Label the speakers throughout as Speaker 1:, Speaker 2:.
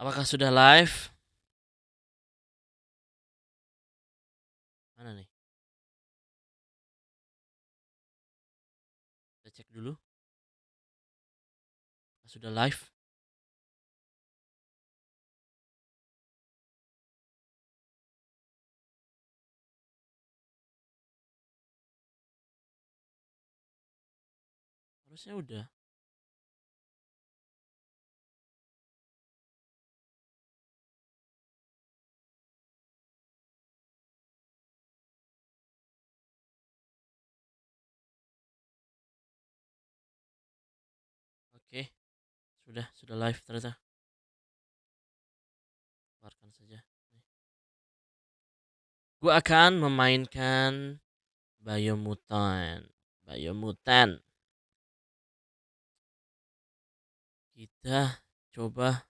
Speaker 1: Apakah sudah live? Mana nih? Kita cek dulu. Sudah live? Harusnya udah. Oke. Sudah live ternyata. Keluarkan saja. Gue akan memainkan BIOMUTANT. Kita coba.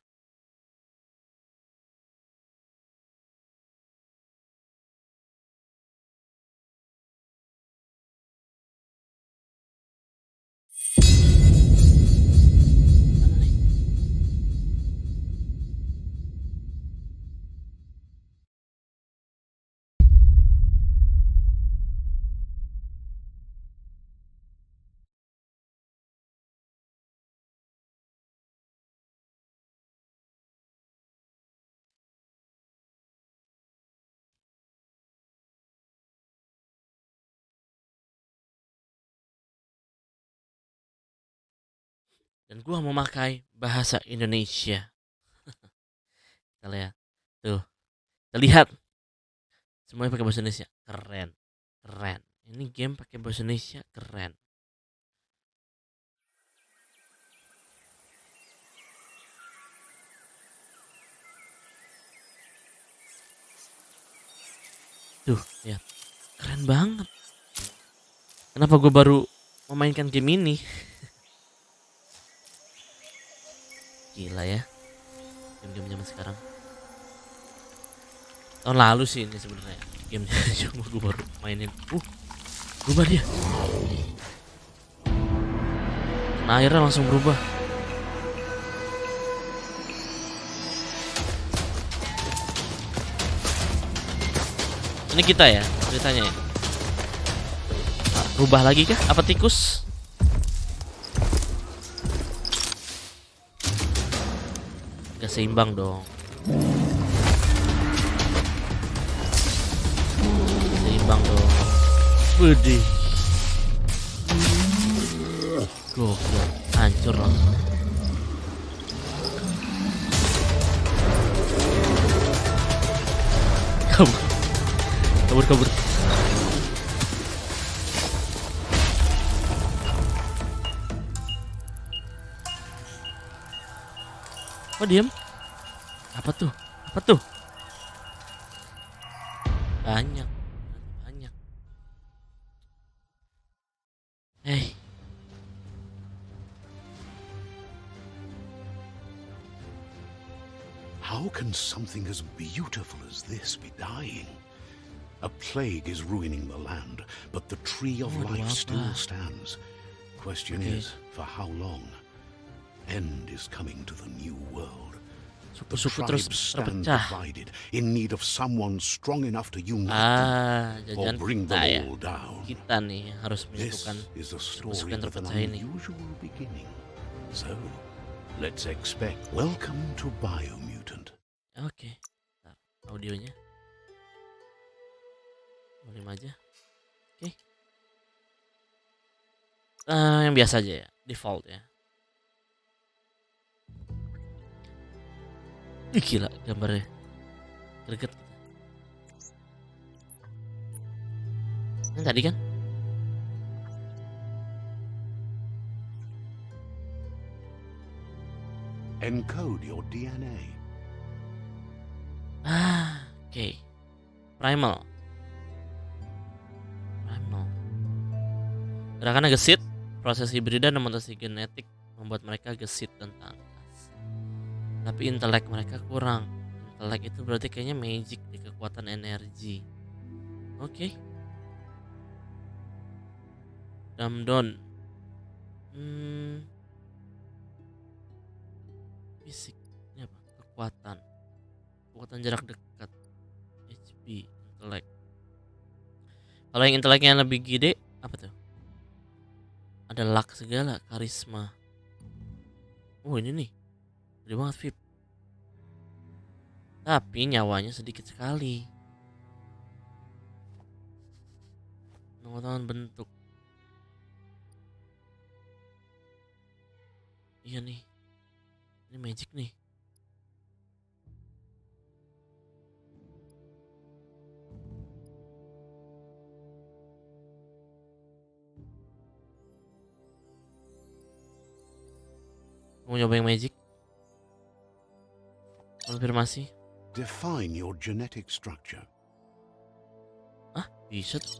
Speaker 1: Mana nih? Dan gua memakai bahasa Indonesia. Kita lihat. Tuh. Kita lihat. Semuanya pakai bahasa Indonesia. Keren. Ini game pakai bahasa Indonesia keren. Tuh, lihat. Keren banget. Kenapa gue baru memainkan game ini? Gila ya. Game-game zaman sekarang. Tahun lalu sih ini sebenarnya. Gamenya cuma gue baru mainin. Berubah dia. Nah, akhirnya langsung berubah. Ini kita ya ceritanya ya. Nah, rubah lagi kah? Apa tikus? Gak seimbang dong. Seimbang dong. Widih. Gokil, hancur langsung. Kabur. Kok diem? Apa tuh? Banyak. Hey.
Speaker 2: How can something as beautiful as this be dying? A plague is ruining the land, but the tree of life still stands. Question is, for how long? End is coming to the new world. The tribes stand divided, in need of someone strong enough to unite them, or bring them all down.
Speaker 1: Kita nih harus
Speaker 2: This is a story with an unusual beginning. So, let's expect. Welcome to BIOMUTANT.
Speaker 1: Oke. Nah, audionya volume aja. Oke. Yang biasa aja ya, default ya. Gila gambarnya. Greget. Yang tadi kan?
Speaker 2: Encode your DNA.
Speaker 1: Oke. Primal. Gerakannya gesit. Proses hibrida dan mutasi genetik membuat mereka gesit dan tangkas. Tapi intelek mereka kurang. Intelek itu berarti kayaknya magic di kekuatan energi. Oke. Damdon. Fisik. Ini apa? Kekuatan. kekuatan jarak dekat. HP, intelek. Kalau yang inteleknya lebih gede, apa tuh? Ada luck segala, karisma. Oh ini nih, gede banget VIP. Tapi nyawanya sedikit sekali. Pengetahuan bentuk. Iya nih, ini magic nih. Mau nyoba yang magic? Konfirmasi.
Speaker 2: Define your genetic structure.
Speaker 1: Ah, bisa tuh.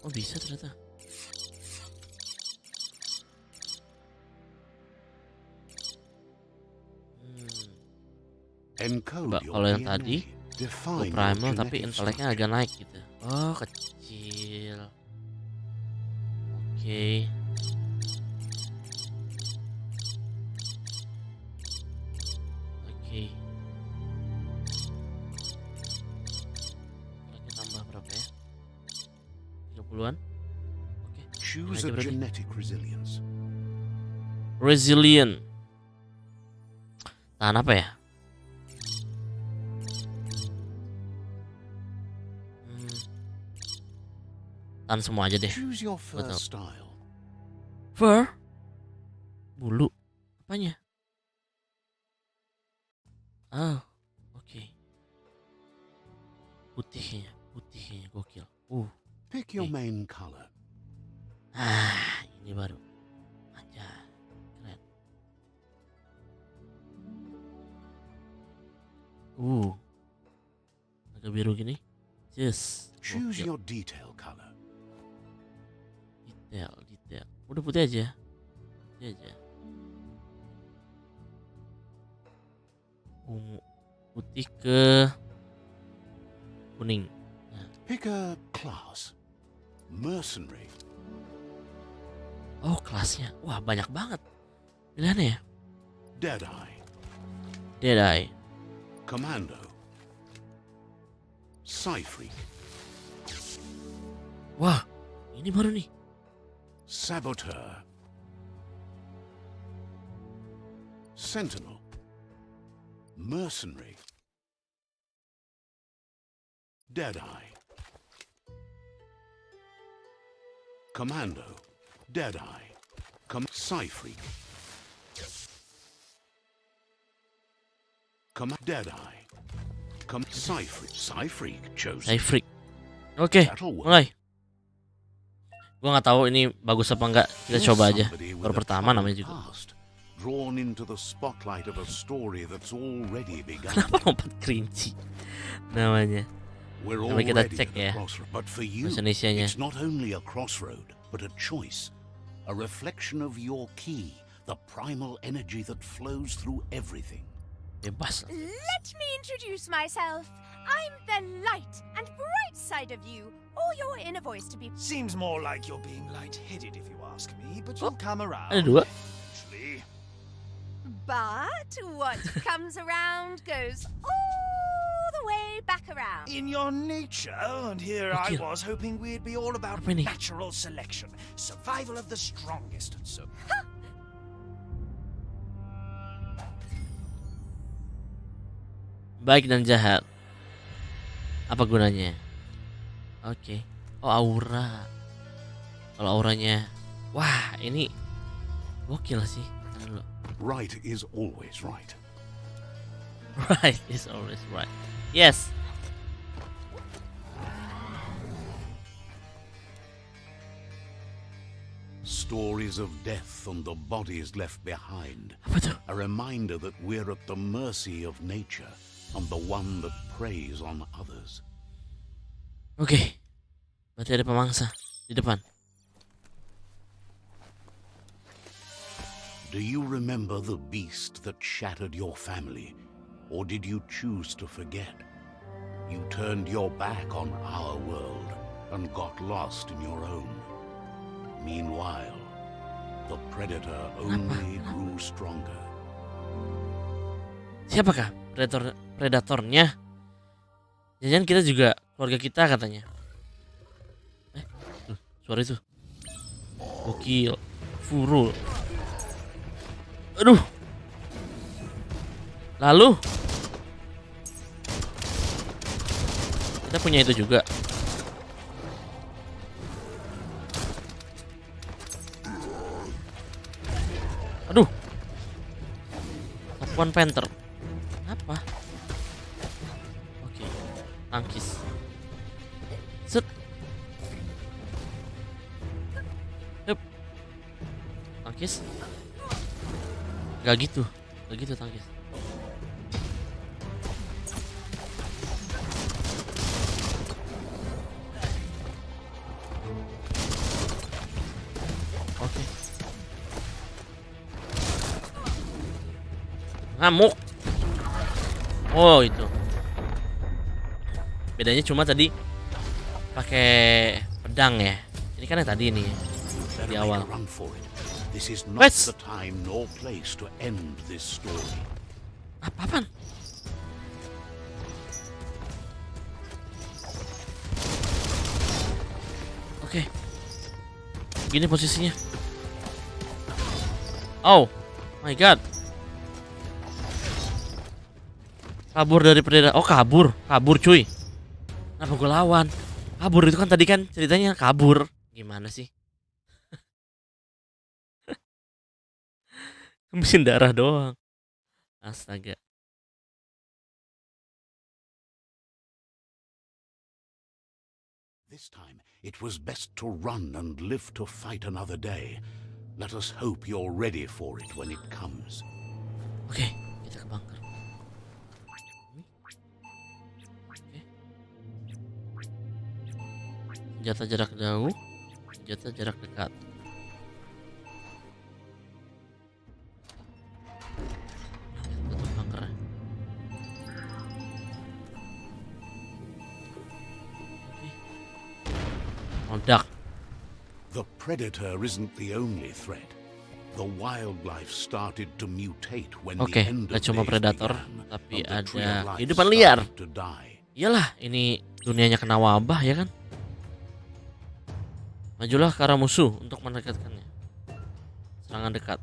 Speaker 1: Oh bisa ternyata.
Speaker 2: Encode your
Speaker 1: Kalau yang
Speaker 2: DNA.
Speaker 1: tadi
Speaker 2: Define your
Speaker 1: primal tapi
Speaker 2: genetic
Speaker 1: inteleknya agak
Speaker 2: structure.
Speaker 1: naik gitu. Oh kecil. Oke. Oke. Inteleknya tambah berapa ya? 30-an. Oke.
Speaker 2: Choose
Speaker 1: aja
Speaker 2: a
Speaker 1: berarti.
Speaker 2: genetic resilience.
Speaker 1: Resilient. Tahan apa ya? Tahan semua aja deh.
Speaker 2: Choose your fur
Speaker 1: Betul.
Speaker 2: style.
Speaker 1: Fur? Bulu? Apanya? Oh, oke. Putih kayaknya gokil.
Speaker 2: Pick your
Speaker 1: Okay.
Speaker 2: main color.
Speaker 1: Ah, ini baru. Anjay, keren. Agak biru gini. Yes.
Speaker 2: Choose
Speaker 1: Gokil.
Speaker 2: your detail color.
Speaker 1: Detail. Udah putih aja. Ungu. Putih ke kuning.
Speaker 2: Pick a class. Mercenary.
Speaker 1: Oh, kelasnya. Wah, banyak banget pilihannya ya. Deadeye.
Speaker 2: Commando. Psyfreak.
Speaker 1: Wah, ini baru nih.
Speaker 2: Saboteur. Sentinel. Mercenary. Deadeye. Commando. Deadeye. Psyfreak. Deadeye. Psyfreak chosen.
Speaker 1: Saya freak. Oke,
Speaker 2: That'll work.
Speaker 1: mulai. Gua nggak tahu ini bagus apa enggak. Kita
Speaker 2: You're
Speaker 1: coba aja.
Speaker 2: somebody with
Speaker 1: Baru
Speaker 2: a
Speaker 1: pertama namanya
Speaker 2: troubled
Speaker 1: juga.
Speaker 2: past, drawn into the spotlight of a story that's already begun.
Speaker 1: Kenapa lompat kerinci namanya?
Speaker 2: We're
Speaker 1: Coba kita
Speaker 2: already
Speaker 1: cek
Speaker 2: at a
Speaker 1: ya.
Speaker 2: crossroad. But for you,
Speaker 1: Bahasa Indonesianya.
Speaker 2: it's not only a crossroad, but a choice. A reflection of your key, the primal energy that flows through everything.
Speaker 1: Bebas.
Speaker 3: Let me introduce myself. I'm the light and bright side of you, or your inner voice to be.
Speaker 4: Seems more like you're being light-headed if you ask me, but you'll come around.
Speaker 1: Ada dua.
Speaker 4: Eventually.
Speaker 3: But what comes around goes all the way back around.
Speaker 4: In your nature, and here I
Speaker 1: Gokil.
Speaker 4: was hoping we'd be all about
Speaker 1: Apa ini?
Speaker 4: natural selection, survival of the strongest, so
Speaker 1: Baik dan jahat. Apa gunanya? Oke. Oh, aura. Kalau auranya, wah ini gokil sih. Tahan dulu.
Speaker 2: Right is always right.
Speaker 1: Right is always right. Yes.
Speaker 2: Stories of death and the bodies left behind.
Speaker 1: Apa tuh?
Speaker 2: A reminder that we're at the mercy of nature and the one that preys on others.
Speaker 1: Oke. Berarti ada pemangsa di depan.
Speaker 2: Do you remember the beast that shattered your family? Or did you choose to forget? You turned your back on our world and got lost in your own. Meanwhile, the predator only grew stronger.
Speaker 1: Siapakah predatornya? Jangan kita juga keluarga kita katanya. Tuh, suara itu. Gokil. Furul. Aduh. Lalu kita punya itu juga. Aduh. Sapuan Panther. Apa? Oke. Tangkis. Set. Hup. Tangkis. Gak gitu tangkis. Oke. Ngamuk. Oh itu. Bedanya cuma tadi pakai pedang ya. Ini kan yang tadi nih di awal.
Speaker 2: This is not
Speaker 1: Wes.
Speaker 2: the time nor place to end this story.
Speaker 1: Apaan? Oke. Gini posisinya. Oh my god. Kabur dari predator. Oh kabur cuy. Kenapa gue lawan? Kabur itu kan tadi kan ceritanya kabur. Gimana sih? Mesin darah doang. Astaga.
Speaker 2: This time, it was best to run and live to fight another day. Let us hope you're ready for it when it comes.
Speaker 1: Oke, kita ke bunker. Senjata jarak jauh, senjata jarak dekat. Tutup bunkernya. Meledak.
Speaker 2: The predator isn't the only threat. The wildlife started to mutate when
Speaker 1: Oke,
Speaker 2: the end
Speaker 1: gak
Speaker 2: of
Speaker 1: cuma
Speaker 2: days
Speaker 1: predator,
Speaker 2: began,
Speaker 1: tapi
Speaker 2: and the tree of
Speaker 1: ada
Speaker 2: life
Speaker 1: kehidupan liar.
Speaker 2: started to die.
Speaker 1: Iyalah, ini dunianya kena wabah ya kan. Majulah ke arah musuh untuk mendekatkannya. Serangan dekat.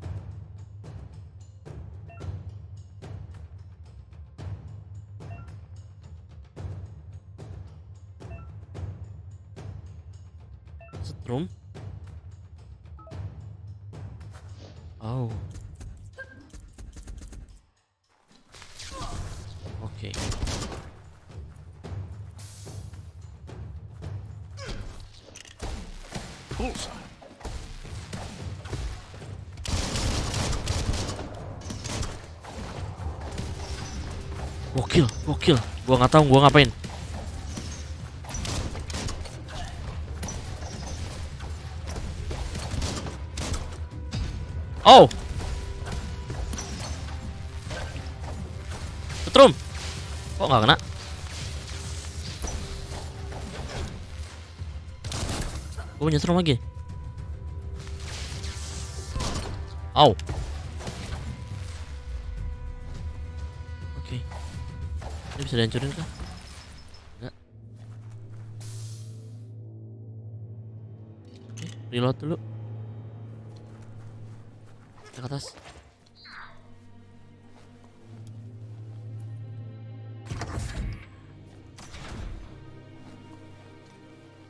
Speaker 1: Setrum. Oh. Oke.
Speaker 2: Bullseye.
Speaker 1: Gokil. Gua nggak tahu gua ngapain. Oh. Setrum. Kok nggak kena? Gue punya setrum lagi. Au. Oke. Ini bisa dihancurin kah? Enggak. Oke, reload dulu. Ke atas.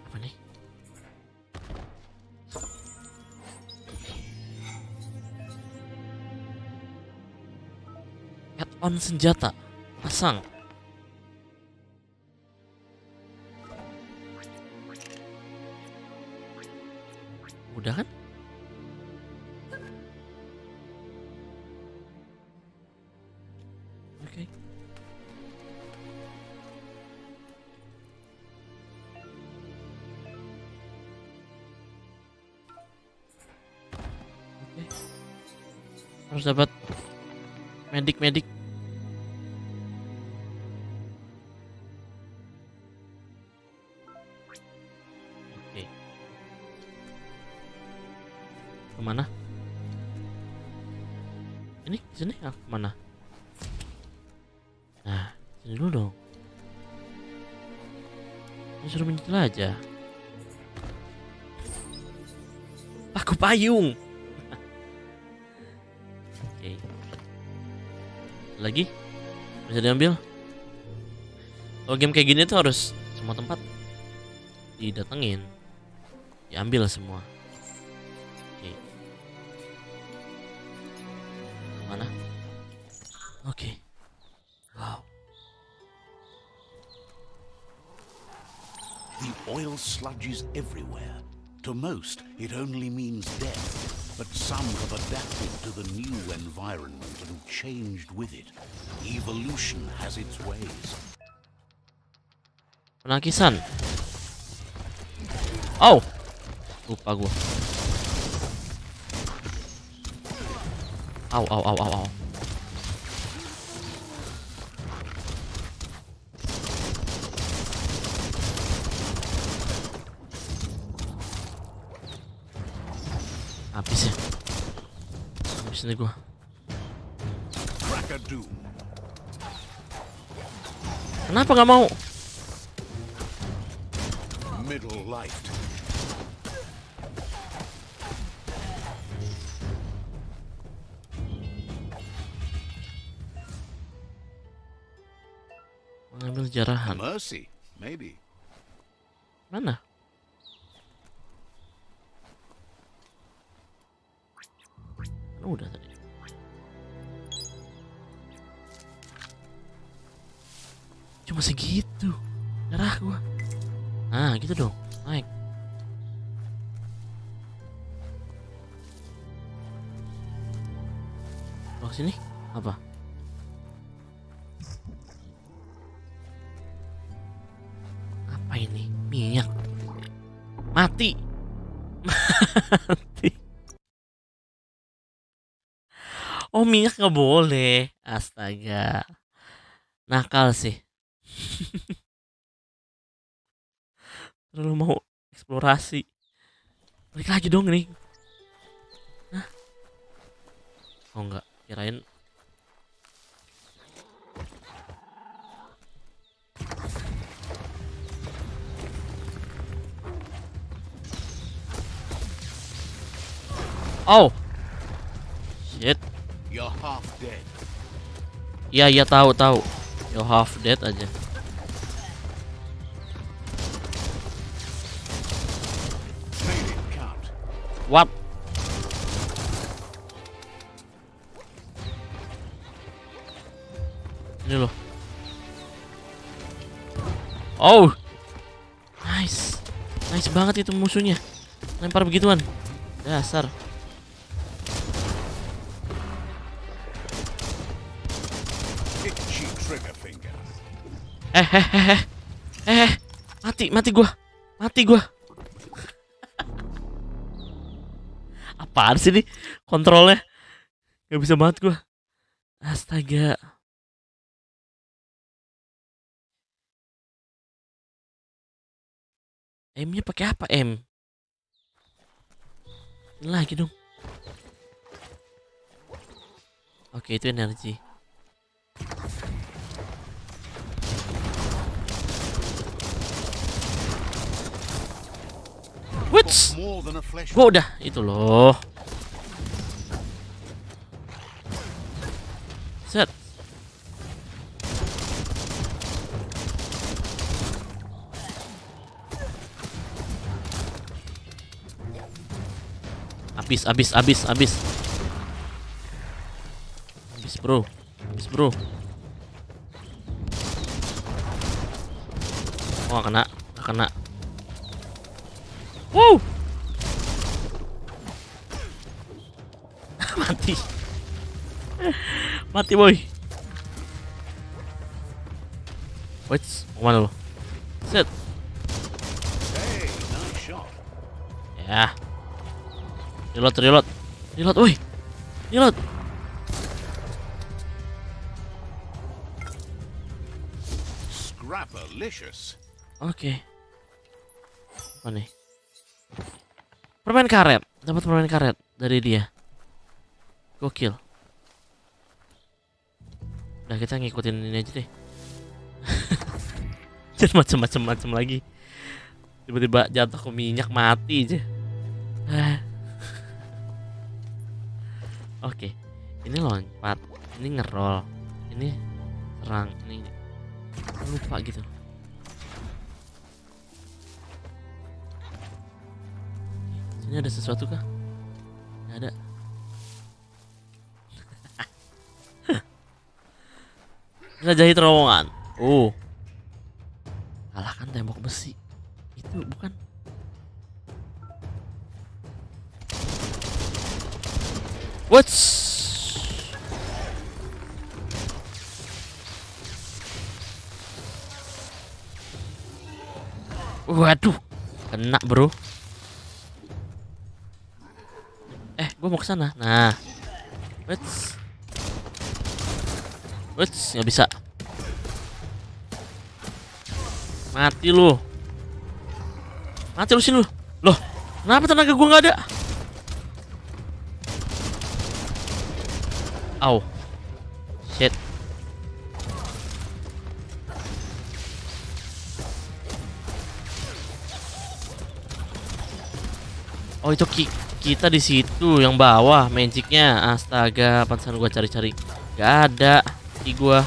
Speaker 1: Apa nih? Add-on senjata. Pasang. Udah kan? Oke. Oke. Harus dapat medik. Oke. Kemana? Ini sini kemana? Ini dulu dong. Ini suruh menjelajah. Paku payung. Oke. Lagi bisa diambil. Kalau game kayak gini tuh harus semua tempat didatengin, diambil semua. Oke. Mana? Oke. Wow.
Speaker 2: The oil sludges everywhere. To most, it only means death, but some have adapted to the new environment and changed with it. Evolution has its ways.
Speaker 1: Penangkisan. Oh, lupa gua. Au. Habis ya. Habis nih gua.
Speaker 2: Cracker Doom.
Speaker 1: Kenapa nggak mau?
Speaker 2: Middle life.
Speaker 1: Mengambil jarahan.
Speaker 2: Mercy, maybe.
Speaker 1: Mana? Udah tadi. Cuma segitu. Darah gua. Nah, gitu dong. Naik. Belok sini. Apa? Apa ini? Minyak. Mati. Mati. Oh, minyak nggak boleh. Astaga. Nakal sih. Terlalu mau eksplorasi. Balik lagi dong nih. Hah? Oh enggak, kirain. Oh. Shit.
Speaker 2: You're half dead.
Speaker 1: Iya tahu. Yo half dead aja.
Speaker 2: Made it count.
Speaker 1: What? Ini loh. Oh. Nice. Nice banget itu musuhnya. Lempar begituan. Dasar.
Speaker 2: Itchy trigger finger.
Speaker 1: Mati gua. Apaan sih nih kontrolnya? Gak bisa banget gua. Astaga. M-nya pakai apa M? Lagi dong. Oke, itu energi. Wits,
Speaker 2: More than a flesh.
Speaker 1: gua udah itu loh. Set. Habis, bro. Oh, nggak kena. Wow. Mati boy. Wait, mana lo? Set.
Speaker 2: Hey, nice shot.
Speaker 1: Ya. Reload, woi. Reload.
Speaker 2: Scrapalicious.
Speaker 1: Oke. Apa nih? Permen karet. Dapat permen karet dari dia. Gokil. Udah, kita ngikutin ini aja deh. Jangan macem-macem lagi. Tiba-tiba jatuh ke minyak mati aja. Oke, ini lompat, ini ngerol, ini serang, ini lupa gitu. Sini ada sesuatu kah? Nggak ada. Kita jahit terowongan. Oh, kalahkan tembok besi. Itu bukan. What's? Waduh, kena bro. Gue mau ke sana. Nah, what's nggak bisa. Mati lu. Mati lu sini lu. Loh, kenapa tenaga gue nggak ada? Au. Shit. Oh, itu kita di situ yang bawah magicnya. Astaga, pantesan gua cari-cari. Gak ada di gua.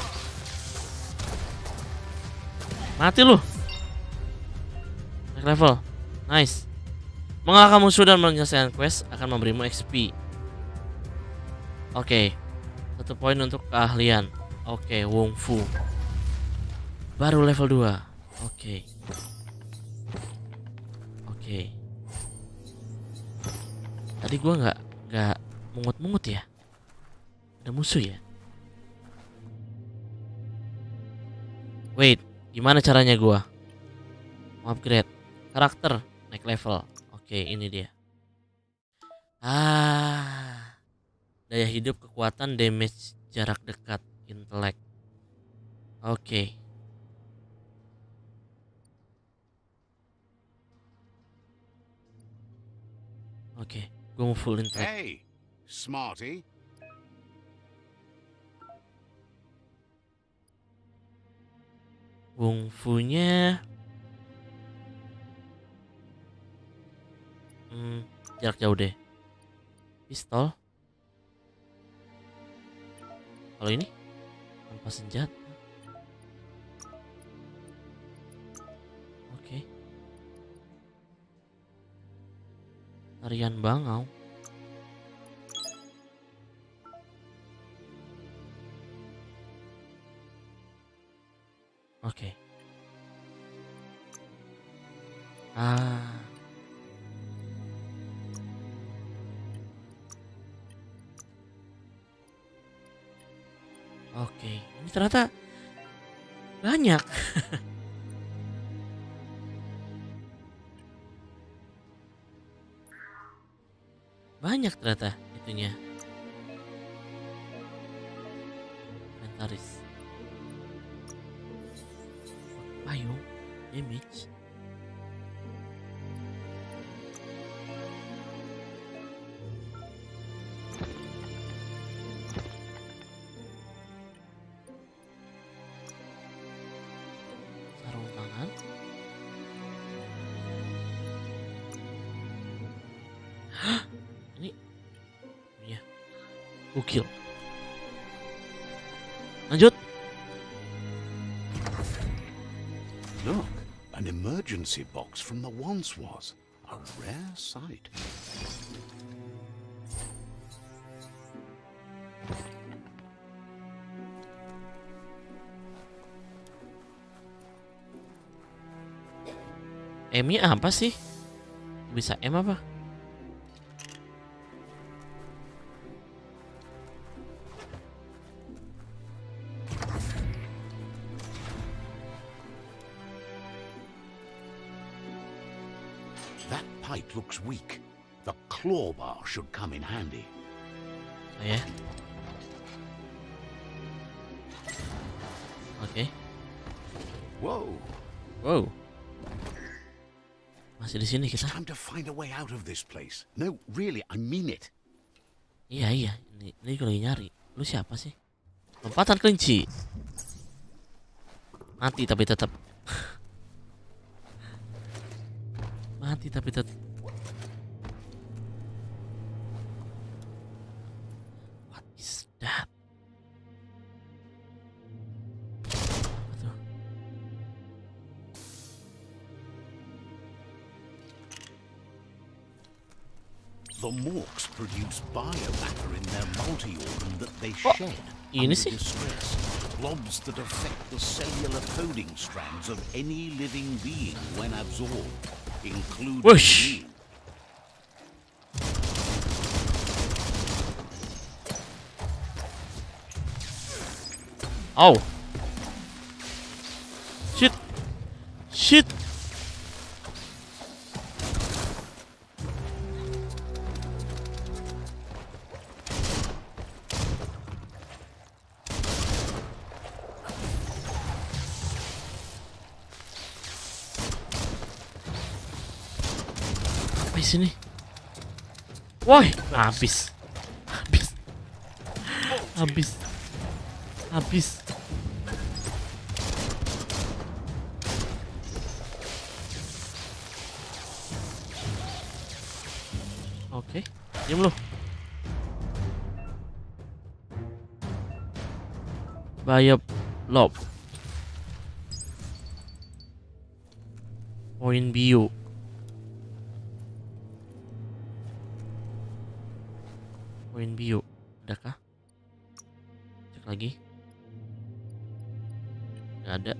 Speaker 1: Mati lu. Naik level. Nice. Mengalahkan musuh dan menyelesaikan quest akan memberimu XP. Oke. 1 poin untuk keahlian. Oke, Wung Fu. Baru level 2. Oke. Tadi gua nggak mungut-mungut ya. Ada musuh ya. Wait, gimana caranya gua? Upgrade karakter, naik level. Oke, ini dia. Daya hidup, kekuatan, damage, jarak dekat, intelek. Oke. Gue mau full intelek.
Speaker 2: Hey, smarty.
Speaker 1: Wung Fu-nya jarak jauh deh. Pistol. Kalau ini tanpa senjata. Oke. Tarian bangau. Oke. Oke, ini ternyata banyak. Banyak ternyata itunya. Inventaris. Payung, damage. Sarung tangan. Ini ya, gokil. Lanjut.
Speaker 2: Look, an emergency box from the once was. A rare sight.
Speaker 1: M-nya apa sih? Bisa M apa?
Speaker 2: That pipe looks weak. The claw bar should come in handy.
Speaker 1: Oh ya. Oke.
Speaker 2: Whoa.
Speaker 1: Wow. Masih di sini
Speaker 2: It's
Speaker 1: kita.
Speaker 2: time to find a way out of this place. No, really, I mean it.
Speaker 1: Iya. Ini gue lagi nyari. Lu siapa sih? Lompatan kelinci. Mati tapi tetap. Mati tapi tetap. What is that? Apa tuh?
Speaker 2: The morks produce biomatter in their multi-organ that they
Speaker 1: Oh,
Speaker 2: shed
Speaker 1: ini
Speaker 2: under
Speaker 1: sih.
Speaker 2: distress. Blobs that affect the cellular coding strands of any living being when absorbed, including
Speaker 1: Whoosh.
Speaker 2: you.
Speaker 1: Oh. Shit. Shit. Apa sini? Woi, habis. Habis. Habis. Habis. Oke, diam lu. Lob. Poin bio. Poin bio. Adakah? Cek lagi. Gak ada.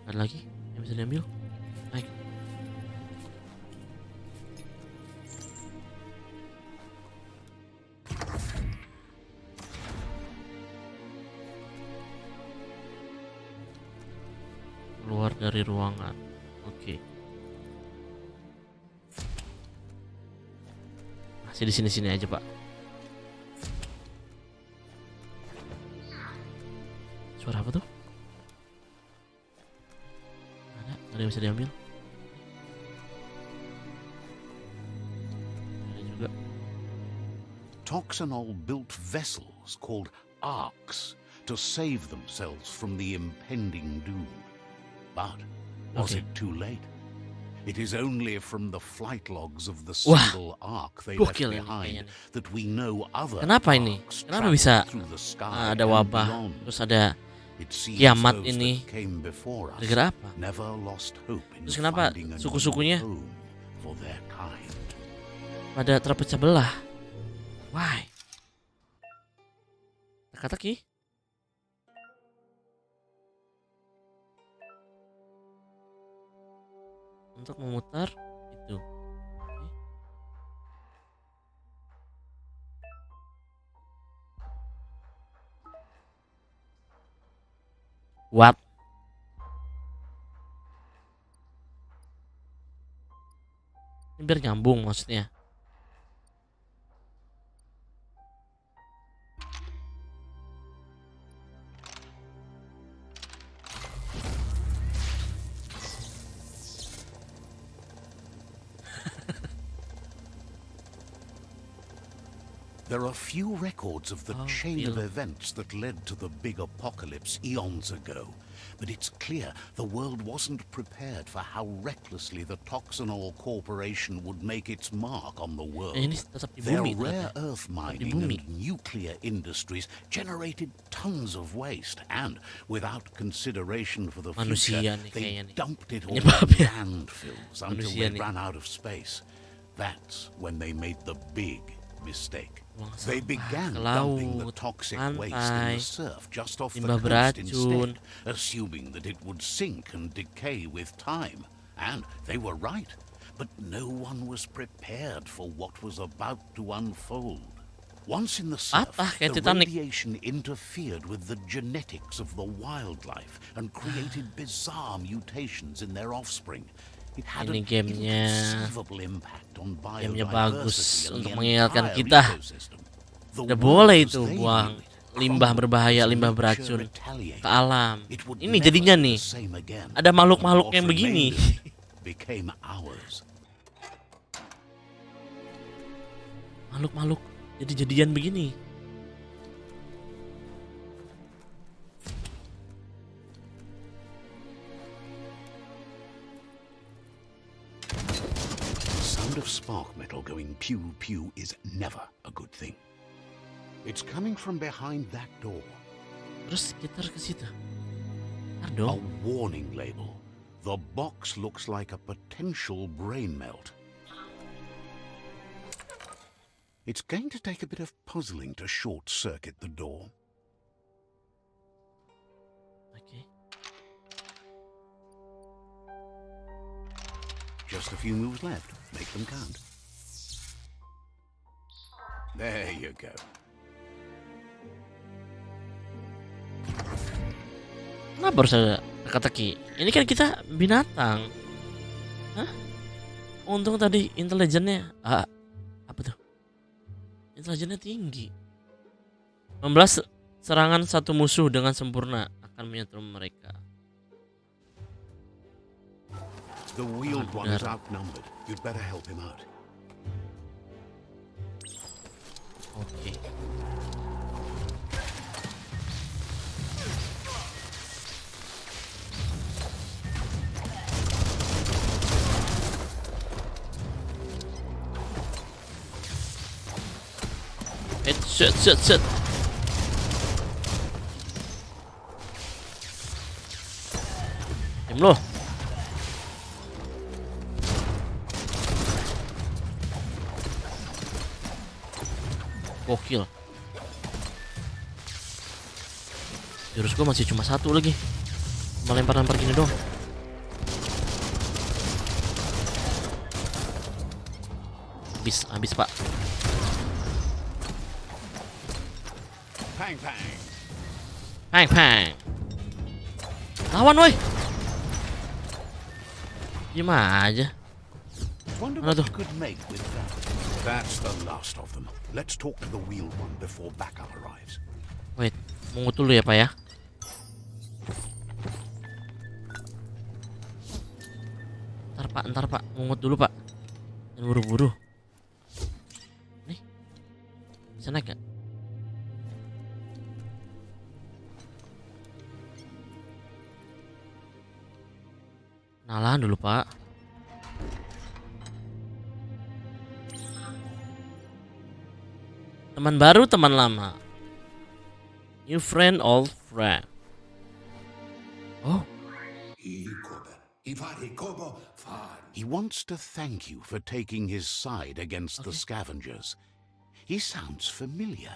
Speaker 1: Ada lagi yang bisa diambil. Baik. Keluar dari ruangan. Oke. Masih di sini-sini aja, Pak. Suara apa tuh? Ada yang bisa diambil? Ada juga.
Speaker 2: Toxanol built vessels called arks to save themselves from the impending doom. But was
Speaker 1: Okay.
Speaker 2: it too late? It is only from the flight logs of the
Speaker 1: Wah,
Speaker 2: single ark they left
Speaker 1: gokil ini
Speaker 2: behind
Speaker 1: kayaknya nih.
Speaker 2: that we know other
Speaker 1: Kenapa ini?
Speaker 2: arks
Speaker 1: Kenapa
Speaker 2: traveled
Speaker 1: bisa
Speaker 2: through the sky
Speaker 1: ada
Speaker 2: and
Speaker 1: wabah,
Speaker 2: beyond.
Speaker 1: terus ada
Speaker 2: It seems
Speaker 1: kiamat
Speaker 2: those
Speaker 1: ini?
Speaker 2: that came before us
Speaker 1: Gara-gara apa?
Speaker 2: never lost hope in
Speaker 1: Terus kenapa
Speaker 2: finding a new
Speaker 1: suku-sukunya
Speaker 2: home for their kind.
Speaker 1: pada terpecah belah? Why? Teka-teki? Untuk memutar itu. Oke. What? Ini biar nyambung maksudnya.
Speaker 2: There are few records of the
Speaker 1: Oh,
Speaker 2: chain of
Speaker 1: Pilih.
Speaker 2: events that led to the big apocalypse eons ago. But it's clear the world wasn't prepared for how recklessly the Toxanol Corporation would make its mark on the world.
Speaker 1: Ini tetap di
Speaker 2: Their
Speaker 1: bumi
Speaker 2: rare
Speaker 1: ternyata.
Speaker 2: earth mining
Speaker 1: bumi.
Speaker 2: and nuclear industries generated tons of waste, and without consideration for the
Speaker 1: Manusia
Speaker 2: future,
Speaker 1: nih
Speaker 2: they
Speaker 1: kayaknya nih.
Speaker 2: dumped it all
Speaker 1: Penyebabnya.
Speaker 2: in landfills until
Speaker 1: Manusia
Speaker 2: they
Speaker 1: nih.
Speaker 2: ran out of space. That's when they made the big mistake.
Speaker 1: Buang
Speaker 2: They
Speaker 1: sampah
Speaker 2: began
Speaker 1: ke
Speaker 2: dumping the
Speaker 1: laut,
Speaker 2: toxic waste in
Speaker 1: pantai,
Speaker 2: the surf just off the
Speaker 1: limbah
Speaker 2: coast
Speaker 1: beracun.
Speaker 2: instead, assuming that it would sink and decay with time. And they were right. But no one was prepared for what was about to unfold. Once in the surf,
Speaker 1: Patah kayak
Speaker 2: the
Speaker 1: Titanic.
Speaker 2: radiation interfered with the genetics of the wildlife and created bizarre mutations in their offspring. It had
Speaker 1: Ini
Speaker 2: an
Speaker 1: gamenya.
Speaker 2: inconceivable impact on
Speaker 1: Gamenya bagus
Speaker 2: biodiversity and
Speaker 1: untuk
Speaker 2: the
Speaker 1: mengingatkan
Speaker 2: entire
Speaker 1: kita.
Speaker 2: ecosystem. The
Speaker 1: Udah
Speaker 2: world
Speaker 1: boleh
Speaker 2: as
Speaker 1: itu
Speaker 2: they
Speaker 1: buang
Speaker 2: knew it
Speaker 1: limbah
Speaker 2: crumbled
Speaker 1: berbahaya,
Speaker 2: as
Speaker 1: limbah
Speaker 2: nature
Speaker 1: beracun
Speaker 2: retaliated.
Speaker 1: ke alam.
Speaker 2: It would
Speaker 1: Ini
Speaker 2: never
Speaker 1: jadinya
Speaker 2: be
Speaker 1: nih,
Speaker 2: the same again.
Speaker 1: ada makhluk-makhluk
Speaker 2: And
Speaker 1: yang
Speaker 2: what
Speaker 1: begini.
Speaker 2: remained became ours.
Speaker 1: Makhluk-makhluk jadi jadian begini.
Speaker 2: spark metal going pew pew is never a good thing. It's coming from behind that door.
Speaker 1: Terus kita harus ke situ. Ntar
Speaker 2: A
Speaker 1: dong.
Speaker 2: warning label. The box looks like a potential brain melt. It's going to take a bit of puzzling to short-circuit the door.
Speaker 1: Oke.
Speaker 2: Just a few moves left. Make them count. There you go.
Speaker 1: Kenapa harus ada teka-teki? Ini kan kita binatang. Hah? Untung tadi intelijennya apa tuh? Intelijennya tinggi. 16 serangan satu musuh dengan sempurna akan menyetrum mereka.
Speaker 2: The wheeled one is outnumbered. You'd better help him out.
Speaker 1: Oke. Set. Diam lo. Gokil. Jurus gue masih cuma satu lagi. Melempar-lempar gini dong. Habis pak.
Speaker 2: Pang pang.
Speaker 1: Pang. Lawan woi. Gimana aja.
Speaker 2: Wonder
Speaker 1: Mana
Speaker 2: what
Speaker 1: tuh?
Speaker 2: you could make with that. That's the last of them. Let's talk to the wheeled one before backup arrives.
Speaker 1: Wait, mungut dulu ya pak ya. Ntar pak, mungut dulu pak. Jangan buru-buru. Nih, bisa naik gak? Kenalan dulu pak. Teman baru, teman lama. New friend, old friend. Oh,
Speaker 2: He wants to thank you for taking his side against the scavengers. He sounds familiar.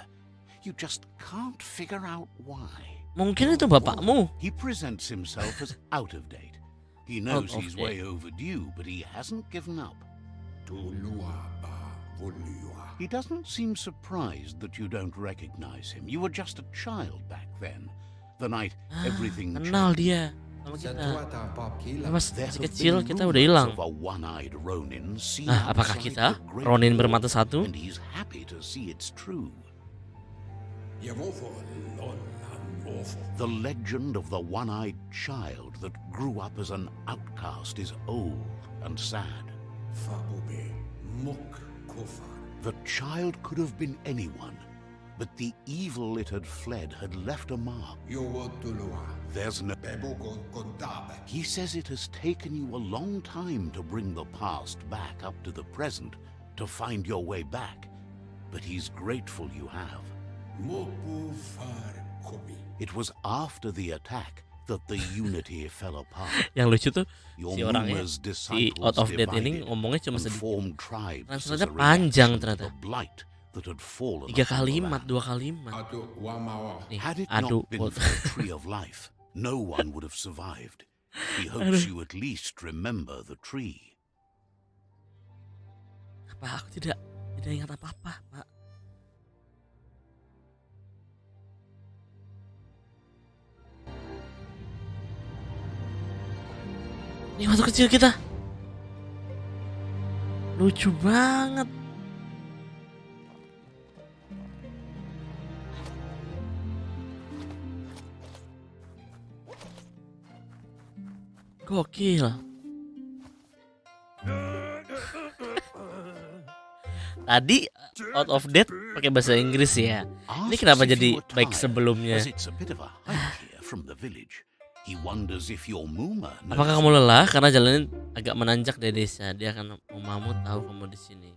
Speaker 2: You just can't figure out why.
Speaker 1: mungkin itu bapakmu.
Speaker 2: He presents himself as out of date. He knows
Speaker 1: Out of
Speaker 2: he's
Speaker 1: date.
Speaker 2: way overdue, but he hasn't given up. He doesn't seem surprised that you don't recognize him. You were just a child back then. The night everything
Speaker 1: Kenal
Speaker 2: changed.
Speaker 1: dia sama kita. Pas
Speaker 2: There
Speaker 1: masih
Speaker 2: have
Speaker 1: kecil
Speaker 2: been
Speaker 1: kita udah
Speaker 2: rumors
Speaker 1: hilang.
Speaker 2: of a one-eyed Ronin seen
Speaker 1: Nah, apakah
Speaker 2: outside
Speaker 1: kita
Speaker 2: the great
Speaker 1: Ronin
Speaker 2: wall,
Speaker 1: bermata satu?
Speaker 2: and he's happy to see it's true. The legend of the one-eyed child that grew up as an outcast is old and sad. The child could have been anyone, but the evil it had fled had left a mark. There's no... He says it has taken you a long time to bring the past back up to the present, to find your way back, but he's grateful you have. It was after the attack that the unity fell apart.
Speaker 1: Yang lucu tuh
Speaker 2: Your
Speaker 1: si orangnya,
Speaker 2: Muma's
Speaker 1: si
Speaker 2: disciples
Speaker 1: out of date ini
Speaker 2: divided
Speaker 1: ngomongnya cuma
Speaker 2: and
Speaker 1: sedikit.
Speaker 2: formed tribes as
Speaker 1: Translate-nya
Speaker 2: a
Speaker 1: panjang
Speaker 2: reaction to
Speaker 1: ternyata.
Speaker 2: the blight that had fallen
Speaker 1: 3
Speaker 2: upon the
Speaker 1: kalimat,
Speaker 2: land.
Speaker 1: 2 kalimat. Nih,
Speaker 2: Had it
Speaker 1: aduh.
Speaker 2: not been for the tree of life, no one would have survived. He hopes you at least remember the tree.
Speaker 1: Apa aku tidak ingat apa-apa, Pak. Ini waktu kecil kita. Lucu banget. Gokil. Tadi out of date pakai bahasa Inggris ya. Ini
Speaker 2: Ask
Speaker 1: kenapa
Speaker 2: if
Speaker 1: jadi
Speaker 2: you were
Speaker 1: baik
Speaker 2: tired,
Speaker 1: sebelumnya?
Speaker 2: as it's a bit of a hike here from the village. He wonders if your Muma knows.
Speaker 1: Apakah kamu lelah karena jalannya agak menanjak dari desa? Dia akan mamamu tahu kamu di sini.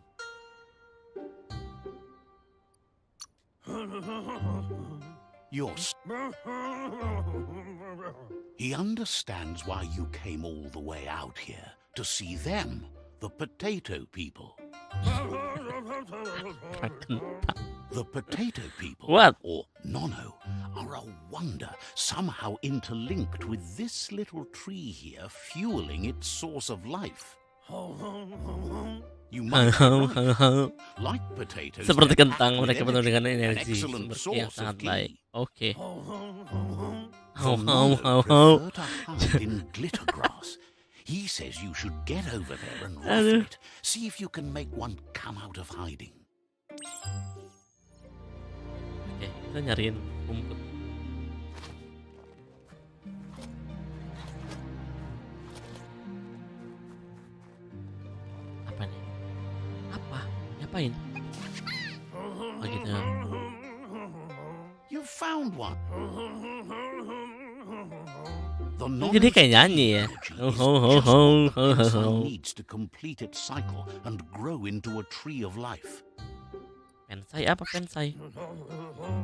Speaker 2: He understands why you came all the way out here to see them, the potato people. The potato people,
Speaker 1: What?
Speaker 2: or Nono, are a wonder, somehow interlinked with this little tree here, fueling its source of life. You might be right. Like potatoes,
Speaker 1: Seperti
Speaker 2: they're
Speaker 1: kentang,
Speaker 2: packed with
Speaker 1: mereka penuh dengan
Speaker 2: an
Speaker 1: energi
Speaker 2: excellent
Speaker 1: sumber yang
Speaker 2: source
Speaker 1: sangat
Speaker 2: of
Speaker 1: baik.
Speaker 2: ghee.
Speaker 1: Oke.
Speaker 2: The Nono prefer to hide in glitter grass. He says you should get over there and ruffle it. See if you can make one come out of hiding.
Speaker 1: Oke, kita nyariin rumput. Apa nih? Apa? Ngapain? Oh gitu.
Speaker 2: You found one. The
Speaker 1: Jadi kayak nyanyi ya.
Speaker 2: needs to complete its cycle and grow into a tree of life.
Speaker 1: Pensai apa pensai?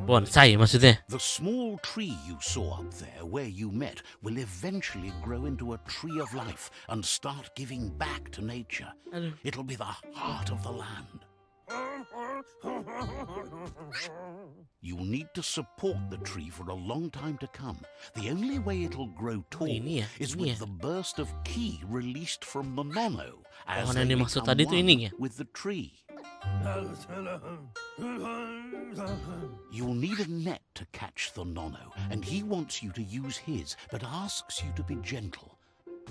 Speaker 1: Bonsai maksudnya.
Speaker 2: The small tree you saw up there where you met will eventually grow into a tree of life and start giving back to nature.
Speaker 1: Aduh.
Speaker 2: It'll be the heart of the land. You'll need to support the tree for a long time to come. The only way it'll grow tall
Speaker 1: ini ya,
Speaker 2: is
Speaker 1: ini
Speaker 2: with
Speaker 1: ya.
Speaker 2: the burst of ki released from the Nono as
Speaker 1: Pohon
Speaker 2: they
Speaker 1: yang dimaksud
Speaker 2: become
Speaker 1: tadi tuh
Speaker 2: one
Speaker 1: ini ya?
Speaker 2: with the tree. You'll need a net to catch the Nono, and he wants you to use his, but asks you to be gentle.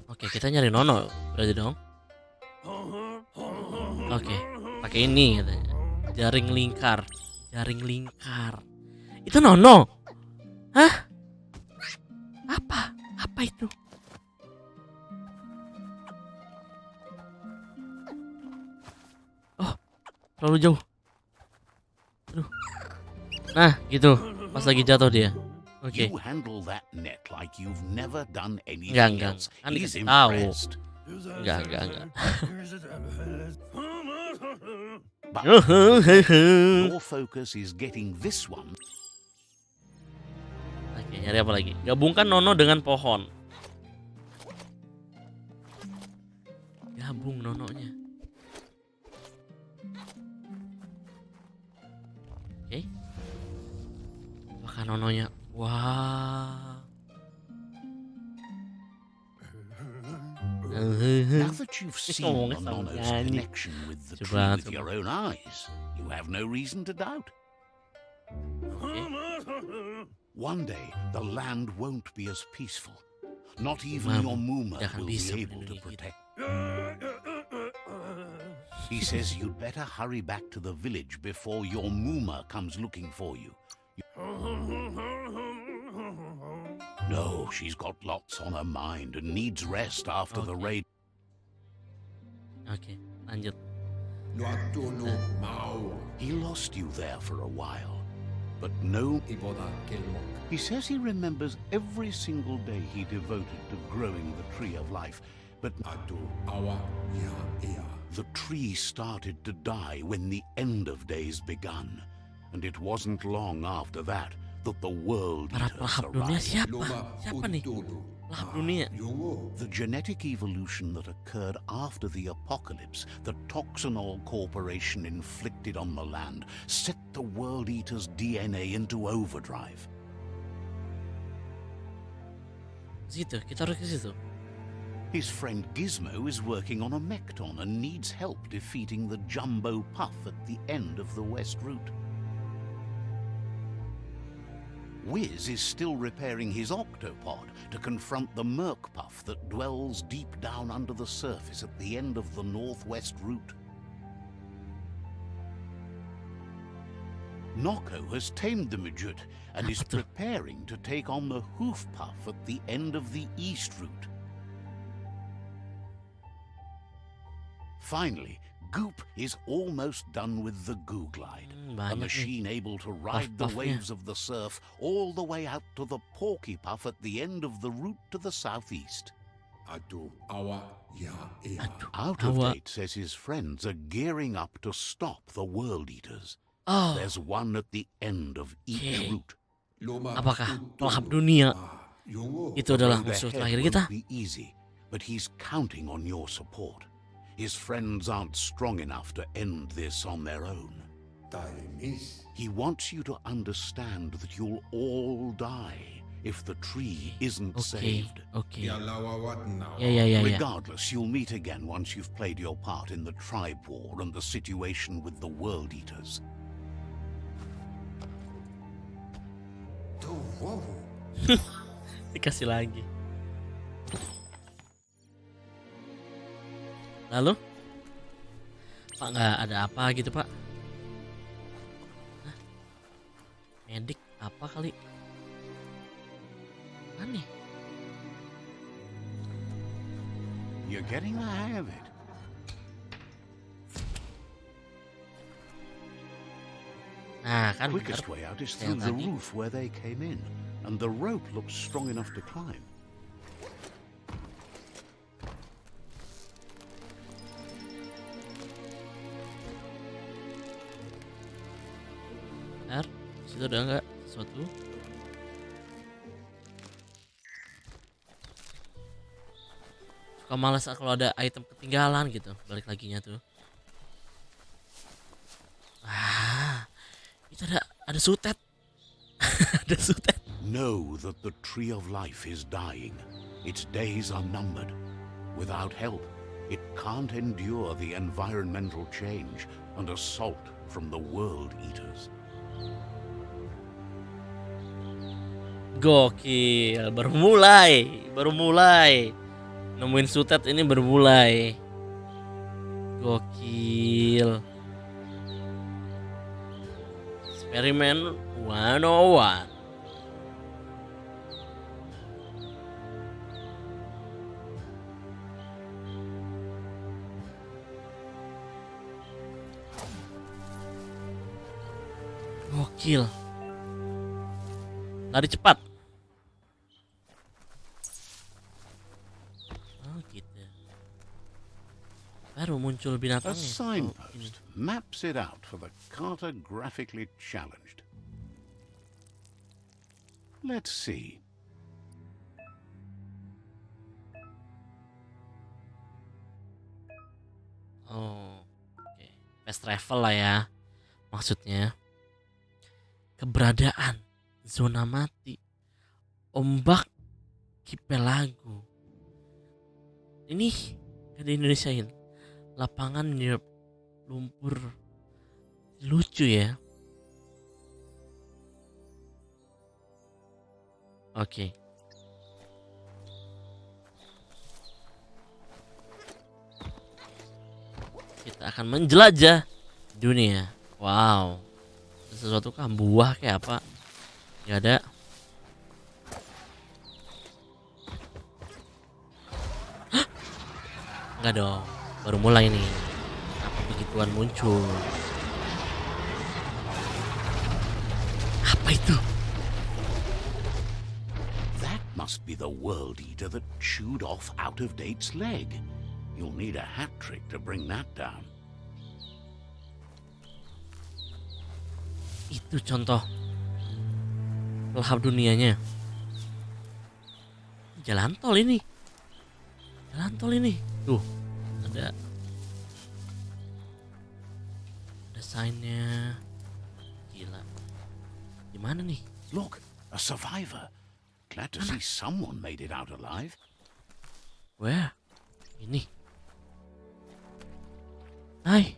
Speaker 1: Oke, kita nyari Nono berarti dong. Oke, pakai ini katanya. Jaring lingkar. Jaring lingkar. Itu Nono. Hah? Apa? Apa itu? Oh, terlalu jauh. Aduh. Nah, gitu. Pas lagi jatuh dia. Oke.
Speaker 2: You handle that net like you've never done anything
Speaker 1: Enggak.
Speaker 2: else.
Speaker 1: Kan
Speaker 2: He's
Speaker 1: dikasih tahu.
Speaker 2: impressed.
Speaker 1: Enggak.
Speaker 2: But your focus is getting this one.
Speaker 1: Oke, nyari apa lagi? Gabungkan Nono dengan pohon. Gabung Nononya. Oke. Apakah Nononya? Wah.
Speaker 2: Now that you've seen
Speaker 1: Ngomongnya
Speaker 2: the
Speaker 1: sama
Speaker 2: Nono's
Speaker 1: nyanyi.
Speaker 2: connection with the
Speaker 1: Coba,
Speaker 2: tree with
Speaker 1: coba.
Speaker 2: your own eyes, you have no reason to doubt.
Speaker 1: Oke.
Speaker 2: One day, the land won't be as peaceful. Not
Speaker 1: Mam,
Speaker 2: even your Muma
Speaker 1: jangan
Speaker 2: will be
Speaker 1: bisa
Speaker 2: able to
Speaker 1: melindungi
Speaker 2: protect. He says you'd better hurry back to the village before your Muma comes looking for you. No, she's got lots on her mind and needs rest after the raid.
Speaker 1: Oke, lanjut.
Speaker 2: He lost you there for a while, but no. He says he remembers every single day he devoted to growing the tree of life, but the tree started to die when the end of days begun, and it wasn't long after that the world
Speaker 1: Para
Speaker 2: eaters
Speaker 1: pelahap dunia
Speaker 2: arrived.
Speaker 1: siapa? Siapa nih? Pelahap dunia.
Speaker 2: The genetic evolution that occurred after the apocalypse, the Toxinol Corporation inflicted on the land, set the world eaters' DNA into overdrive.
Speaker 1: Situ, kita harus ke situ.
Speaker 2: His friend Gizmo is working on a Mekton and needs help defeating the Jumbo Puff at the end of the West Route. Wiz is still repairing his octopod to confront the Merc Puff that dwells deep down under the surface at the end of the Northwest Route. Noko has tamed the Midget and is preparing to take on the Hoof Puff at the end of the East Route. Finally, Goop is almost done with the Goo Glide, a
Speaker 1: Banyak nih.
Speaker 2: machine able to ride the
Speaker 1: Puff-puffnya.
Speaker 2: waves of the surf all the way out to the Porky Puff at the end of the route to the southeast.
Speaker 5: Aduh, awak ya
Speaker 2: Out of
Speaker 1: Awak.
Speaker 2: Date says his friends are gearing up to stop the World Eaters.
Speaker 1: Oh,
Speaker 2: There's one at the end of each
Speaker 1: Okay.
Speaker 2: route.
Speaker 1: apakah pelahap dunia itu adalah
Speaker 2: The
Speaker 1: musuh
Speaker 2: head
Speaker 1: terakhir
Speaker 2: won't
Speaker 1: kita?
Speaker 2: be easy, but he's counting on your support. His friends aren't strong enough to end this on their own.
Speaker 5: Tainis.
Speaker 2: He wants you to understand that you'll all die if the tree isn't
Speaker 1: Oke,
Speaker 2: saved.
Speaker 1: oke.
Speaker 5: Ya lawawat now.
Speaker 1: Ya.
Speaker 2: Regardless, you'll meet again once you've played your part in the tribe war and the situation with the World Eaters.
Speaker 5: Tuh, wow.
Speaker 1: Dikasih lagi. Lalu? Pak, nggak ada apa gitu, Pak? Hah? Medik apa kali? Aneh.
Speaker 2: You're getting the hang of it.
Speaker 1: Nah, kan
Speaker 2: Quickest
Speaker 1: bener.
Speaker 2: way out is
Speaker 1: Yang
Speaker 2: through the
Speaker 1: tadi.
Speaker 2: roof where they came in, and the rope looks strong enough to climb.
Speaker 1: Bentar, situ ada nggak sesuatu? Suka males kalau ada item ketinggalan gitu, balik laginya tuh. Itu ada sutet. Ada sutet.
Speaker 2: Know that the tree of life is dying. Its days are numbered. Without help, it can't endure the environmental change and assault from the World Eaters.
Speaker 1: Gokil, baru mulai. Nemuin sutet ini baru mulai. Gokil. Eksperimen 101. Gokil. Lari cepat. Oh gitu. Baru muncul
Speaker 2: A
Speaker 1: binatangnya. Oh, ini.
Speaker 2: signpost maps it out for the cartographically challenged. Let's see.
Speaker 1: Oh, oke. Fast travel lah ya. Maksudnya keberadaan zona mati, ombak archipelago. Ini kayak di Indonesiain. Lapangan nirp lumpur. Lucu ya. Oke. Kita akan menjelajah dunia. Wow. Sesuatu kah? Buah kayak apa? Gak ada. Hah? Enggak dong. Baru mulai nih. Apa begituan muncul? Apa itu?
Speaker 2: That must be the World Eater that chewed off Out of Date's leg. You'll need a hat trick to bring that down.
Speaker 1: Itu contoh pelahap dunianya. Jalan tol ini. Tuh, ada signnya. Gila. Gimana nih?
Speaker 2: Look, a survivor. Glad to see someone made it out alive.
Speaker 1: Where? Ini. Hai.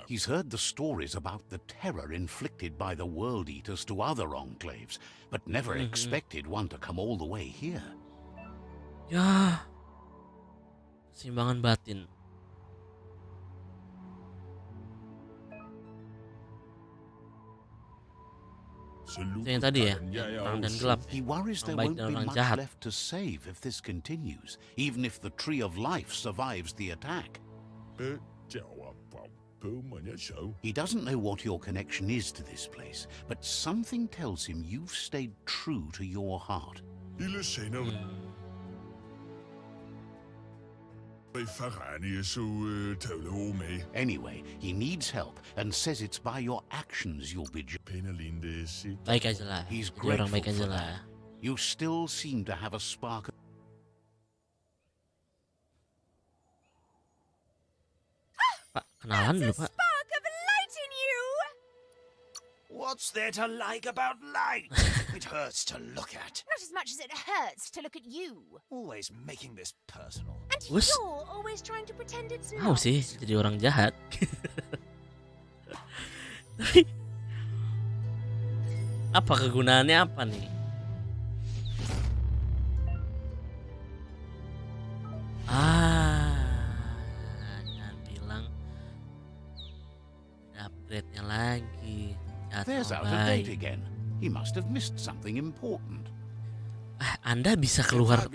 Speaker 2: He's heard the stories about the terror inflicted by the World Eaters to other enclaves, but never expected one to come all the way here.
Speaker 1: Ya. Keseimbangan batin. Itu yang tadi ya, yang terang dan gelap.
Speaker 2: He worries there
Speaker 1: Orang baik
Speaker 2: won't
Speaker 1: dan
Speaker 2: be
Speaker 1: orang
Speaker 2: much
Speaker 1: jahat.
Speaker 2: left to save if this continues, even if the Tree of Life survives the attack. He doesn't know what your connection is to this place, but something tells him you've stayed true to your heart. Anyway, he needs help and says it's by your actions you'll be judged.
Speaker 1: Baik aja lah.
Speaker 2: He's
Speaker 1: Jadi orang
Speaker 2: grateful
Speaker 1: baik aja
Speaker 2: for
Speaker 1: lah.
Speaker 2: that. You still seem to have a spark.
Speaker 1: Pak, kenalan dulu, Pak.
Speaker 3: Spark of light in you!
Speaker 4: What's there to like about light? It hurts to look at.
Speaker 3: Not as much as it hurts to look at you.
Speaker 4: Always making this personal.
Speaker 3: And
Speaker 1: Wes.
Speaker 3: you're always trying to pretend it's
Speaker 1: Mau
Speaker 3: not.
Speaker 1: sih jadi orang jahat. Apa kegunaannya apa nih? Jangan bilang ada upgrade-nya lagi. Jahat
Speaker 2: There's
Speaker 1: atau
Speaker 2: out of date
Speaker 1: baik.
Speaker 2: again. He must have missed something important.
Speaker 1: Anda bisa keluar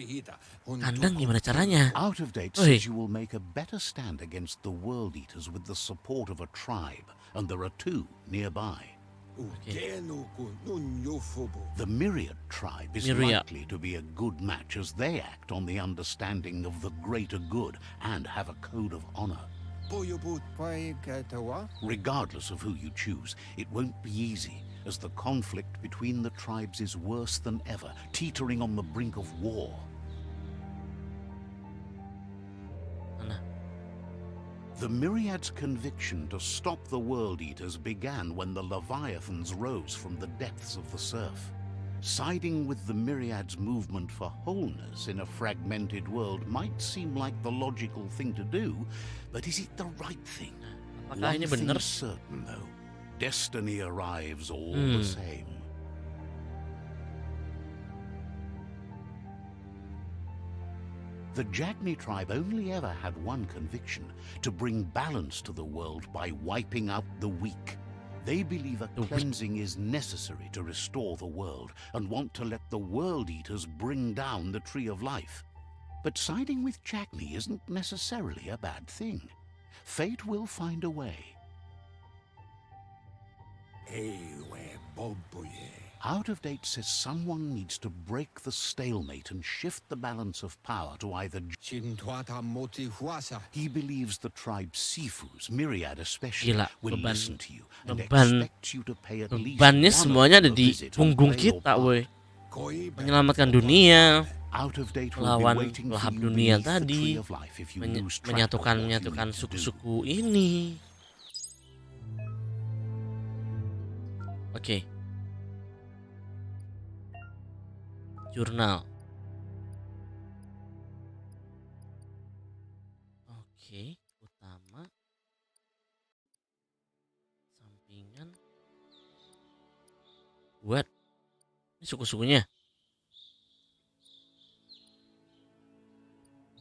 Speaker 1: kandang gimana caranya?
Speaker 2: Out of date
Speaker 1: Oi.
Speaker 2: says you will make a better stand against the world eaters with the support of a tribe, and there are 2 nearby. The Myriad tribe is
Speaker 1: Myriad.
Speaker 2: likely to be a good match as they act on the understanding of the greater good and have a code of honor. Regardless of who you choose, it won't be easy, as the conflict between the tribes is worse than ever, teetering on the brink of war.
Speaker 1: Mana?
Speaker 2: The Myriad's conviction to stop the World Eaters began when the Leviathans rose from the depths of the surf. Siding with the Myriad's movement for wholeness in a fragmented world might seem like the logical thing to do, but is it the right thing?
Speaker 1: Apakah
Speaker 2: One
Speaker 1: ini
Speaker 2: thing
Speaker 1: benar?
Speaker 2: is certain, though. Destiny arrives all the same. The Jagni tribe only ever had one conviction: to bring balance to the world by wiping out the weak. They believe a
Speaker 1: The weak.
Speaker 2: cleansing is necessary to restore the world and want to let the World Eaters bring down the Tree of Life. But siding with Jagni isn't necessarily a bad thing. Fate will find a way. Out of Date says someone needs to break the stalemate and shift the balance of power to either. He believes the tribe Sifus, Myriad especially,
Speaker 1: Gila,
Speaker 2: will
Speaker 1: beban-
Speaker 2: listen to you and
Speaker 1: beban-
Speaker 2: expects you to pay at least
Speaker 1: Bebannya
Speaker 2: one of
Speaker 1: semuanya
Speaker 2: them
Speaker 1: ada
Speaker 2: a
Speaker 1: di
Speaker 2: visit and
Speaker 1: punggung
Speaker 2: play your
Speaker 1: kita,
Speaker 2: part.
Speaker 1: woi. Menyelamatkan dunia,
Speaker 2: Out of Date will be
Speaker 1: melawan
Speaker 2: waiting for
Speaker 1: lahap
Speaker 2: you
Speaker 1: dunia
Speaker 2: beneath the
Speaker 1: tadi,
Speaker 2: Tree of Life if you lose track of
Speaker 1: menyatukan
Speaker 2: what you need to do.
Speaker 1: suku-suku ini. Oke. Jurnal. Oke, utama. Sampingan. Buat. Ini suku-sukunya.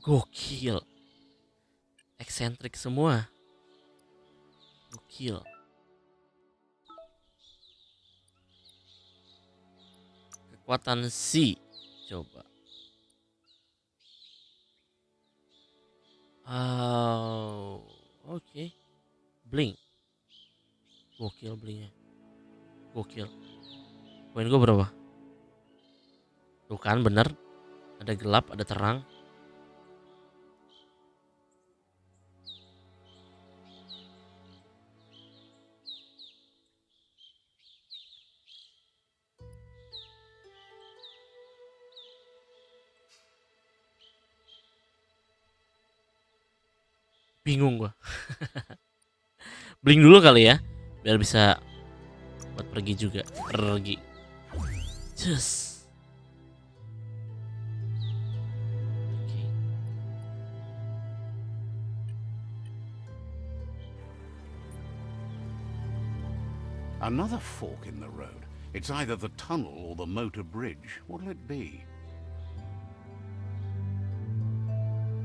Speaker 1: Gokil. Eksentrik semua. Gokil. Kekuatan si. Coba. Oh, oke. Blink. Gokil blinknya. Gokil. Poin gue berapa? Tuh kan bener. Ada gelap, ada terang. Bingung gua. Blink dulu kali ya, biar bisa buat pergi juga. Pergi. Just. Oke.
Speaker 2: Another fork in the road. It's either the tunnel or the motor bridge. What'll it be?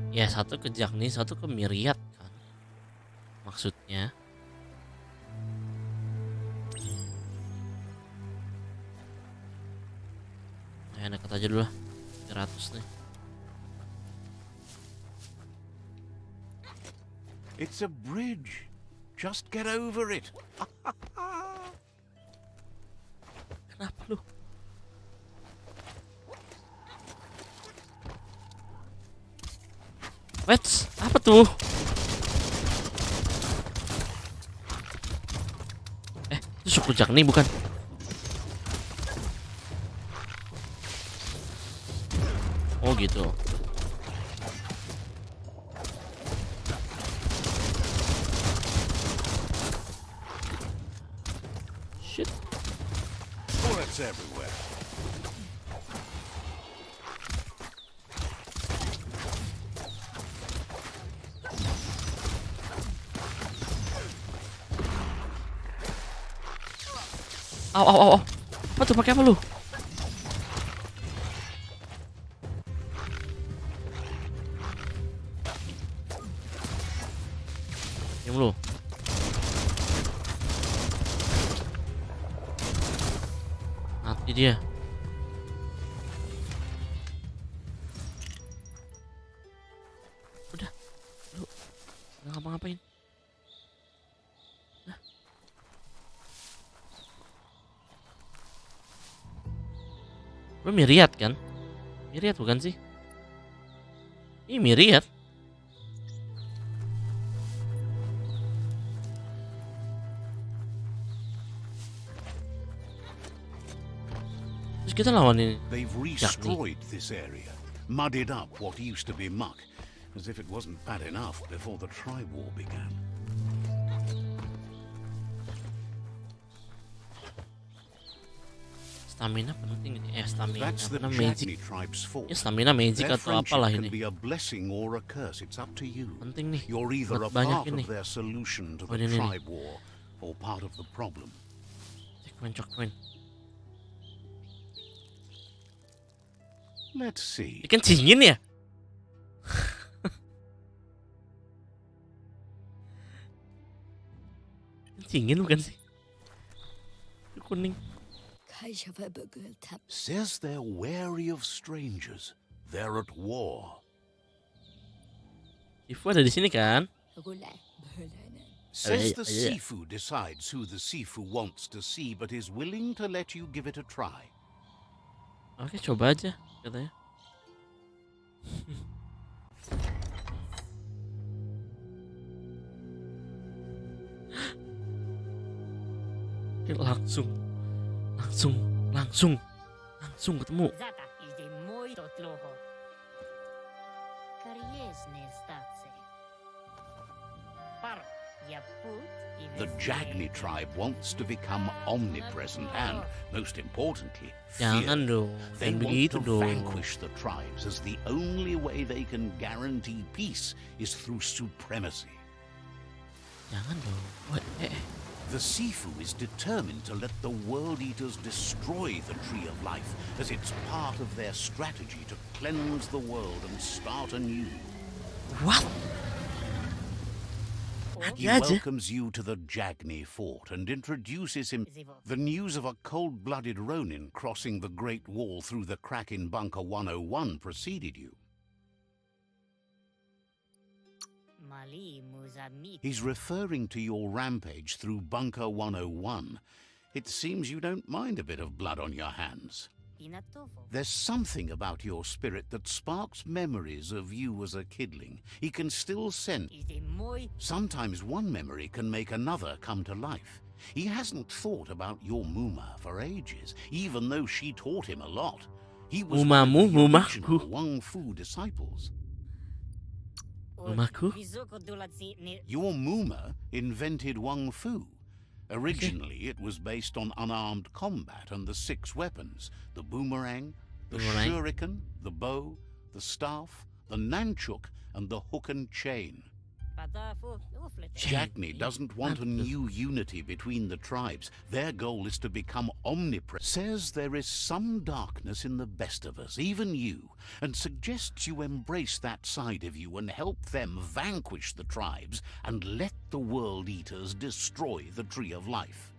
Speaker 1: Ya, satu ke Jagni, satu ke Myriad kan. Maksudnya. Nah, dekat aja dulu lah. 300 nih.
Speaker 2: It's a bridge. Just get over it.
Speaker 1: Kenapa lu? Wets, apa tuh? Itu suku Jakni bukan? Oh gitu. Shit.
Speaker 2: Bullets everywhere.
Speaker 1: Au. Apa tuh, pakai apa lu? Diam lu. Mati dia. Udah. Lu nggak ngapa-ngapain. Lu Miriat kan? Miriat bukan sih? Ih, Miriat. Terus kita lawan ini.
Speaker 2: They've destroyed this area, muddied up what used to be muck, as if it wasn't bad enough before the tribe war began.
Speaker 1: Stamina penting ini. Stamina
Speaker 2: That's the
Speaker 1: apa magic?
Speaker 2: Jagni tribe's fault.
Speaker 1: Ya stamina magic
Speaker 2: Their
Speaker 1: atau
Speaker 2: friendship
Speaker 1: apalah
Speaker 2: can
Speaker 1: ini.
Speaker 2: be a blessing or a curse. It's up to you.
Speaker 1: Penting nih.
Speaker 2: You're either a
Speaker 1: Buat banyak
Speaker 2: part
Speaker 1: ini.
Speaker 2: of their solution to
Speaker 1: Oh,
Speaker 2: the
Speaker 1: ini nih.
Speaker 2: tribe war or part of the problem.
Speaker 1: Checkpoint.
Speaker 2: Let's see.
Speaker 1: Ikan cingin ya? Cingin bukan sih? Kuning.
Speaker 2: Says they're wary of strangers. They're at war.
Speaker 1: Ifu ada di sini kan?
Speaker 2: Says the
Speaker 1: yeah.
Speaker 2: Sifu decides who the Sifu wants to see, but is willing to let you give it a try.
Speaker 1: Oke, coba aja katanya. Langsung ketemu.
Speaker 2: The Jagni tribe wants to become omnipresent and, most importantly,
Speaker 1: Jangan
Speaker 2: feared.
Speaker 1: dong,
Speaker 2: They
Speaker 1: jangan
Speaker 2: want
Speaker 1: begitu
Speaker 2: to
Speaker 1: dong.
Speaker 2: vanquish the tribes, as the only way they can guarantee peace is through supremacy.
Speaker 1: Jangan dong.
Speaker 2: The Sifu is determined to let the World Eaters destroy the Tree of Life, as it's part of their strategy to cleanse the world and start anew.
Speaker 1: What?
Speaker 2: He
Speaker 1: Mati aja.
Speaker 2: welcomes you to the Jagni fort and introduces him. The news of a cold-blooded Ronin crossing the Great Wall through the crack in Bunker 101 preceded you. He's referring to your rampage through Bunker 101. It seems you don't mind a bit of blood on your hands. There's something about your spirit that sparks memories of you as a kidling. He can still sense. Sometimes one memory can make another come to life. He hasn't thought about your Muma for ages, even though she taught him a lot. He was one of the original
Speaker 1: Mumaku.
Speaker 2: Wang Fu disciples.
Speaker 1: Mumaku?
Speaker 2: Your Muma invented Wang Fu. Originally, it was based on unarmed combat and the 6 weapons: the boomerang, the
Speaker 1: Boomerang.
Speaker 2: shuriken, the bow, the staff, the nunchuk, and the hook and chain. Jagni doesn't want a new unity between the tribes. Their goal is to become omnipresent. Says there is some darkness in the best of us, even you, and suggests you embrace that side of you and help them vanquish the tribes and let the World Eaters destroy the Tree of Life.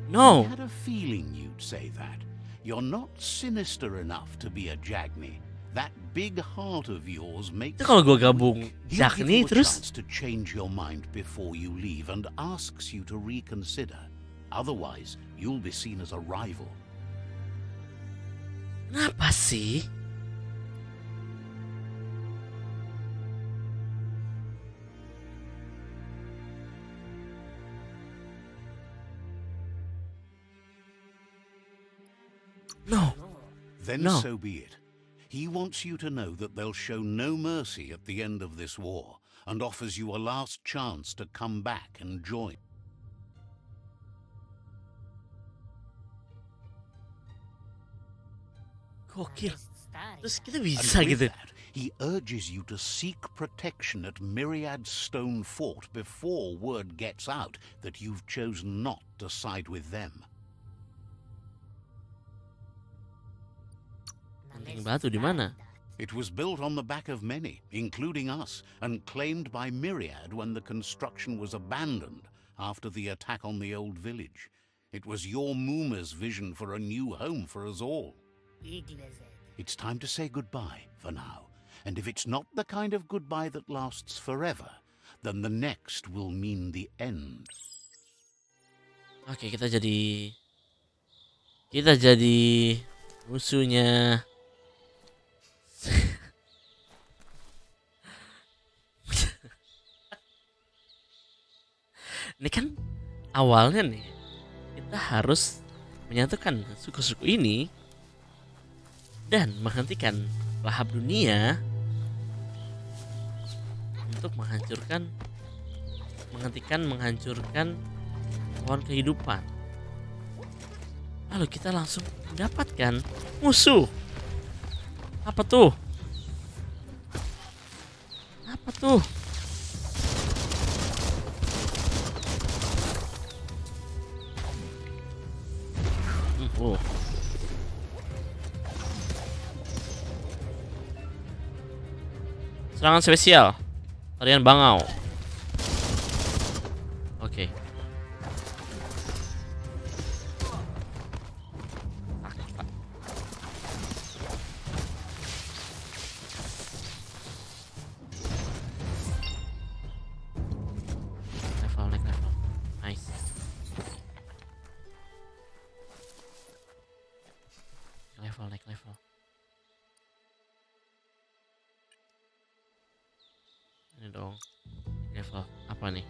Speaker 1: No.
Speaker 2: I had a feeling you'd say that. You're not sinister enough to be a Jagni. That big heart of yours makes
Speaker 1: Itu kalau gue gabung
Speaker 2: He'll give
Speaker 1: Jagni
Speaker 2: you a
Speaker 1: terus
Speaker 2: chance to change your mind before you leave and asks you to reconsider. Otherwise, you'll be seen as a rival.
Speaker 1: kenapa sih? No.
Speaker 2: Then
Speaker 1: No.
Speaker 2: so be it. He wants you to know that they'll show no mercy at the end of this war and offers you a last chance to come back and join.
Speaker 1: Gokil. Terus kita
Speaker 2: And
Speaker 1: bisa
Speaker 2: with
Speaker 1: gitu.
Speaker 2: that, he urges you to seek protection at Myriad Stone Fort before word gets out that you've chosen not to side with them.
Speaker 1: Penting batu di mana?
Speaker 2: It was built on the back of many, including us, and claimed by Myriad when the construction was abandoned after the attack on the old village. It was your Mooma's vision for a new home for us all. It's time to say goodbye for now. And if it's not the kind of goodbye that lasts forever, then the next will mean the end.
Speaker 1: Oke, kita jadi musuhnya. Ini kan awalnya nih kita harus menyatukan suku-suku ini dan menghentikan lahap dunia untuk menghancurkan pohon kehidupan. Lalu kita langsung mendapatkan musuh. Apa tuh? Apa tuh? Oh. Serangan spesial. Tarian bangau. Oke. Naik level. Nice. Naik level. Ini dong. Level apa nih?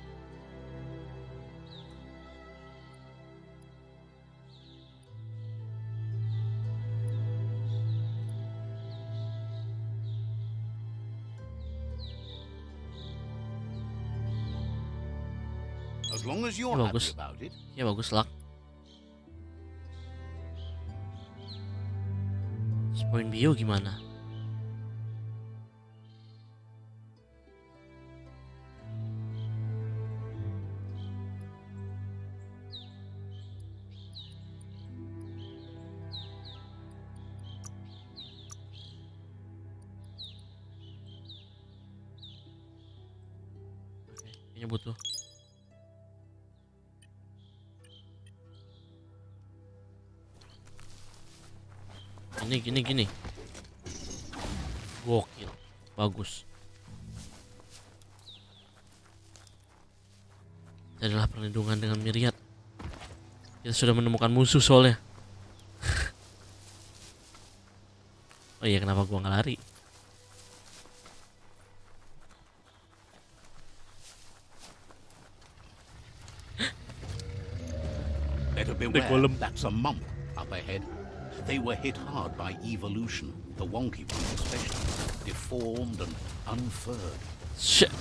Speaker 2: As long as you're
Speaker 1: Ya,
Speaker 2: happy
Speaker 1: bagus.
Speaker 2: about it.
Speaker 1: Ya bagus lah. Poin bio gimana? Oke, kayaknya butuh. Gini. Gokil. Bagus. Ini adalah perlindungan dengan Myriad. Kita sudah menemukan musuh soalnya. Oh iya, kenapa gua nggak lari?
Speaker 2: Better beware, that's a mump up ahead. They were hit hard by evolution, the wonky one especially, deformed and unfurred.
Speaker 1: Shit.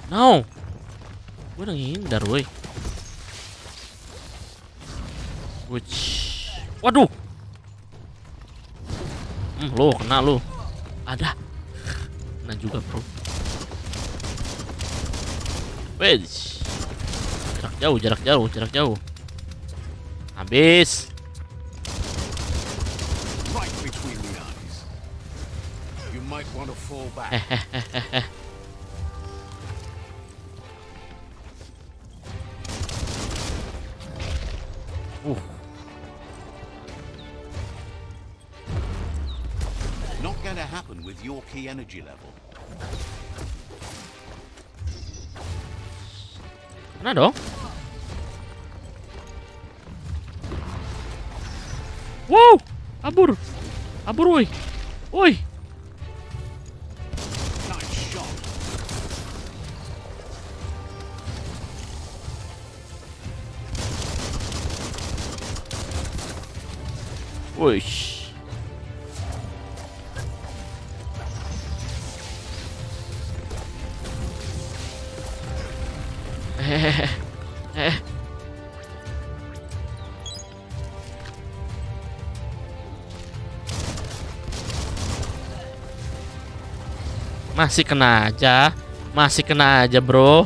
Speaker 1: No. Gue udah ngindar, woi. Waduh. Lo kena lo. Ada. Kena juga, bro. Wedge. Jarak jauh. Habis.
Speaker 2: Right between the eyes. You might Might want to fall back. Not gonna happen with your key energy level.
Speaker 1: Mana dong? Wow, kabur, kabur, woi, woi.
Speaker 2: Nice shot.
Speaker 1: Woi. Eh. Masih kena aja, bro.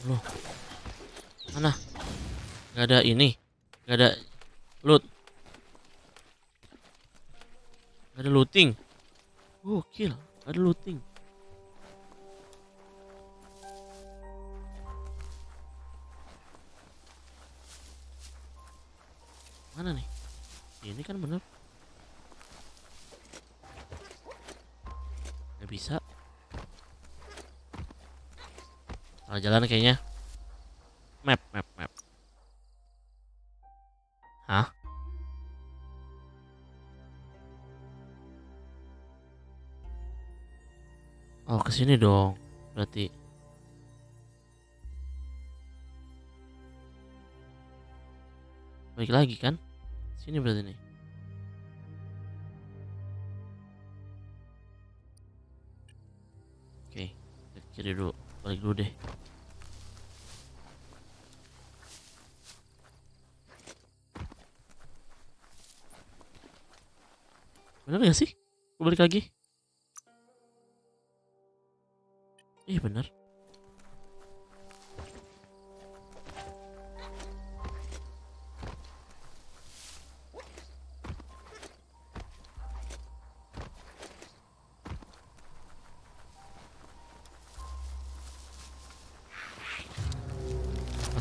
Speaker 1: Loh. Mana? Gak ada ini. Gak ada loot. Gak ada looting. Gokil, gak ada looting. Mana nih? Ini kan bener. Gak bisa. Salah jalan kayaknya. Map. Hah? Oh, kesini dong. Berarti. Balik lagi kan? Sini berarti nih. Oke, ke kiri dulu. Balik dulu deh. Bener gak sih? Gue balik lagi. Iya bener.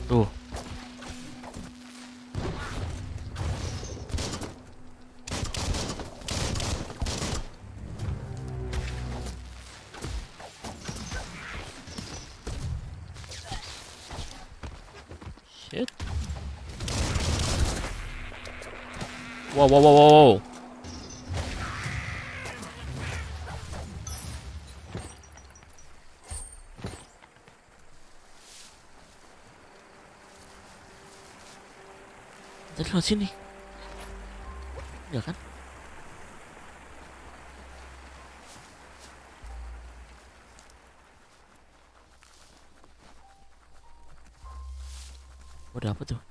Speaker 1: Tuh. Shit. Wow. Tadi lewat sini. Enggak kan? Udah apa tuh?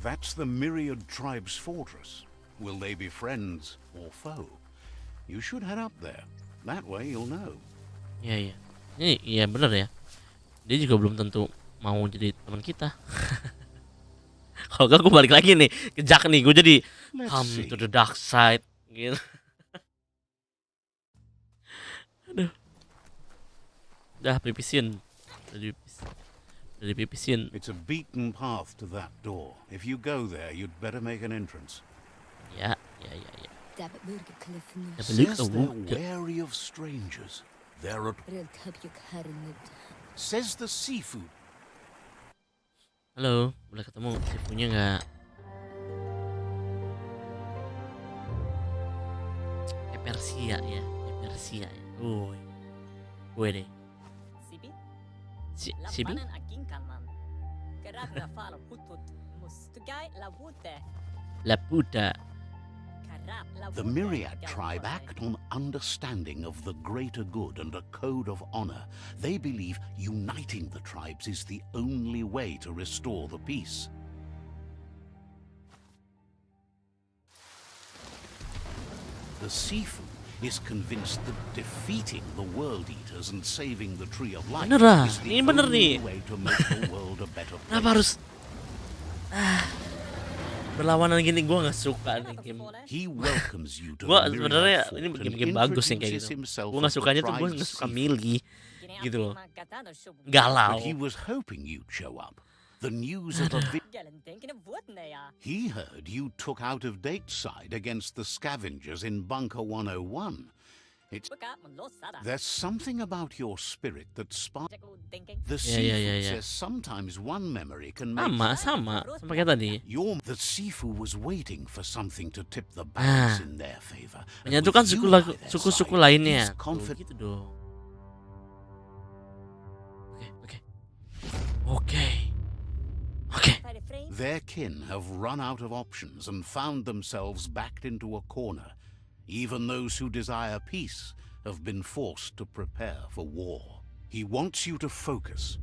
Speaker 2: That's the Myriad Tribe's fortress. Will they be friends or foe? You should head up there. That way you'll know.
Speaker 1: Iya. Ini iya bener ya. Dia juga belum tentu mau jadi teman kita. Kalau gak gue balik lagi nih ke Jack nih, gue jadi
Speaker 2: Let's
Speaker 1: come
Speaker 2: see.
Speaker 1: to the dark side gitu. Aduh. Udah pipisin. Udah dipipisin.
Speaker 2: It's a beaten path to that door. If you go there, you'd better make an entrance.
Speaker 1: Ya.
Speaker 2: Says
Speaker 1: Balik
Speaker 2: they're wary of strangers. They're at... Says the seafood.
Speaker 1: Halo, boleh ketemu sifunya nggak? Persia ya. Gue deh.
Speaker 6: Sipit?
Speaker 1: Sibi? Lapuda.
Speaker 2: The Myriad tribe act on understanding of the greater good and a code of honor. They believe uniting the tribes is the only way to restore the peace. The Sifu is convinced that defeating the World Eaters and saving the Tree of Life
Speaker 1: Bener lah,
Speaker 2: is the
Speaker 1: ini bener
Speaker 2: only
Speaker 1: nih.
Speaker 2: way to make the world a better
Speaker 1: Kenapa
Speaker 2: place.
Speaker 1: harus berlawanan gini? Gue nggak suka nih game.
Speaker 2: He welcomes you to
Speaker 1: Gue
Speaker 2: the
Speaker 1: sebenarnya
Speaker 2: Myriad
Speaker 1: ini
Speaker 2: Fort
Speaker 1: game-game
Speaker 2: and
Speaker 1: bagus yang kayak
Speaker 2: introduces
Speaker 1: gitu.
Speaker 2: himself
Speaker 1: Gue nggak
Speaker 2: as the
Speaker 1: sukanya tuh gue
Speaker 2: tribe's
Speaker 1: nggak suka
Speaker 2: Sifu.
Speaker 1: milih gitu loh.
Speaker 2: But
Speaker 1: Galau.
Speaker 2: he was hoping you'd show up. The news of a He heard you took out of date side against the scavengers in Bunker 101. There's something about your spirit that sparks. The Sifu
Speaker 1: yeah.
Speaker 2: says sometimes one memory can make
Speaker 1: Sama kayak tadi.
Speaker 2: The Sifu was waiting for something to tip the balance in their favor. And
Speaker 1: Menyatukan
Speaker 2: with you by their
Speaker 1: suku-suku
Speaker 2: side,
Speaker 1: lainnya.
Speaker 2: he's
Speaker 1: Tuh,
Speaker 2: confident.
Speaker 1: gitu dong. Oke.
Speaker 2: Their kin have run out of options and found themselves backed into a corner. Even those who desire peace have been forced to prepare for war. He wants you to focus.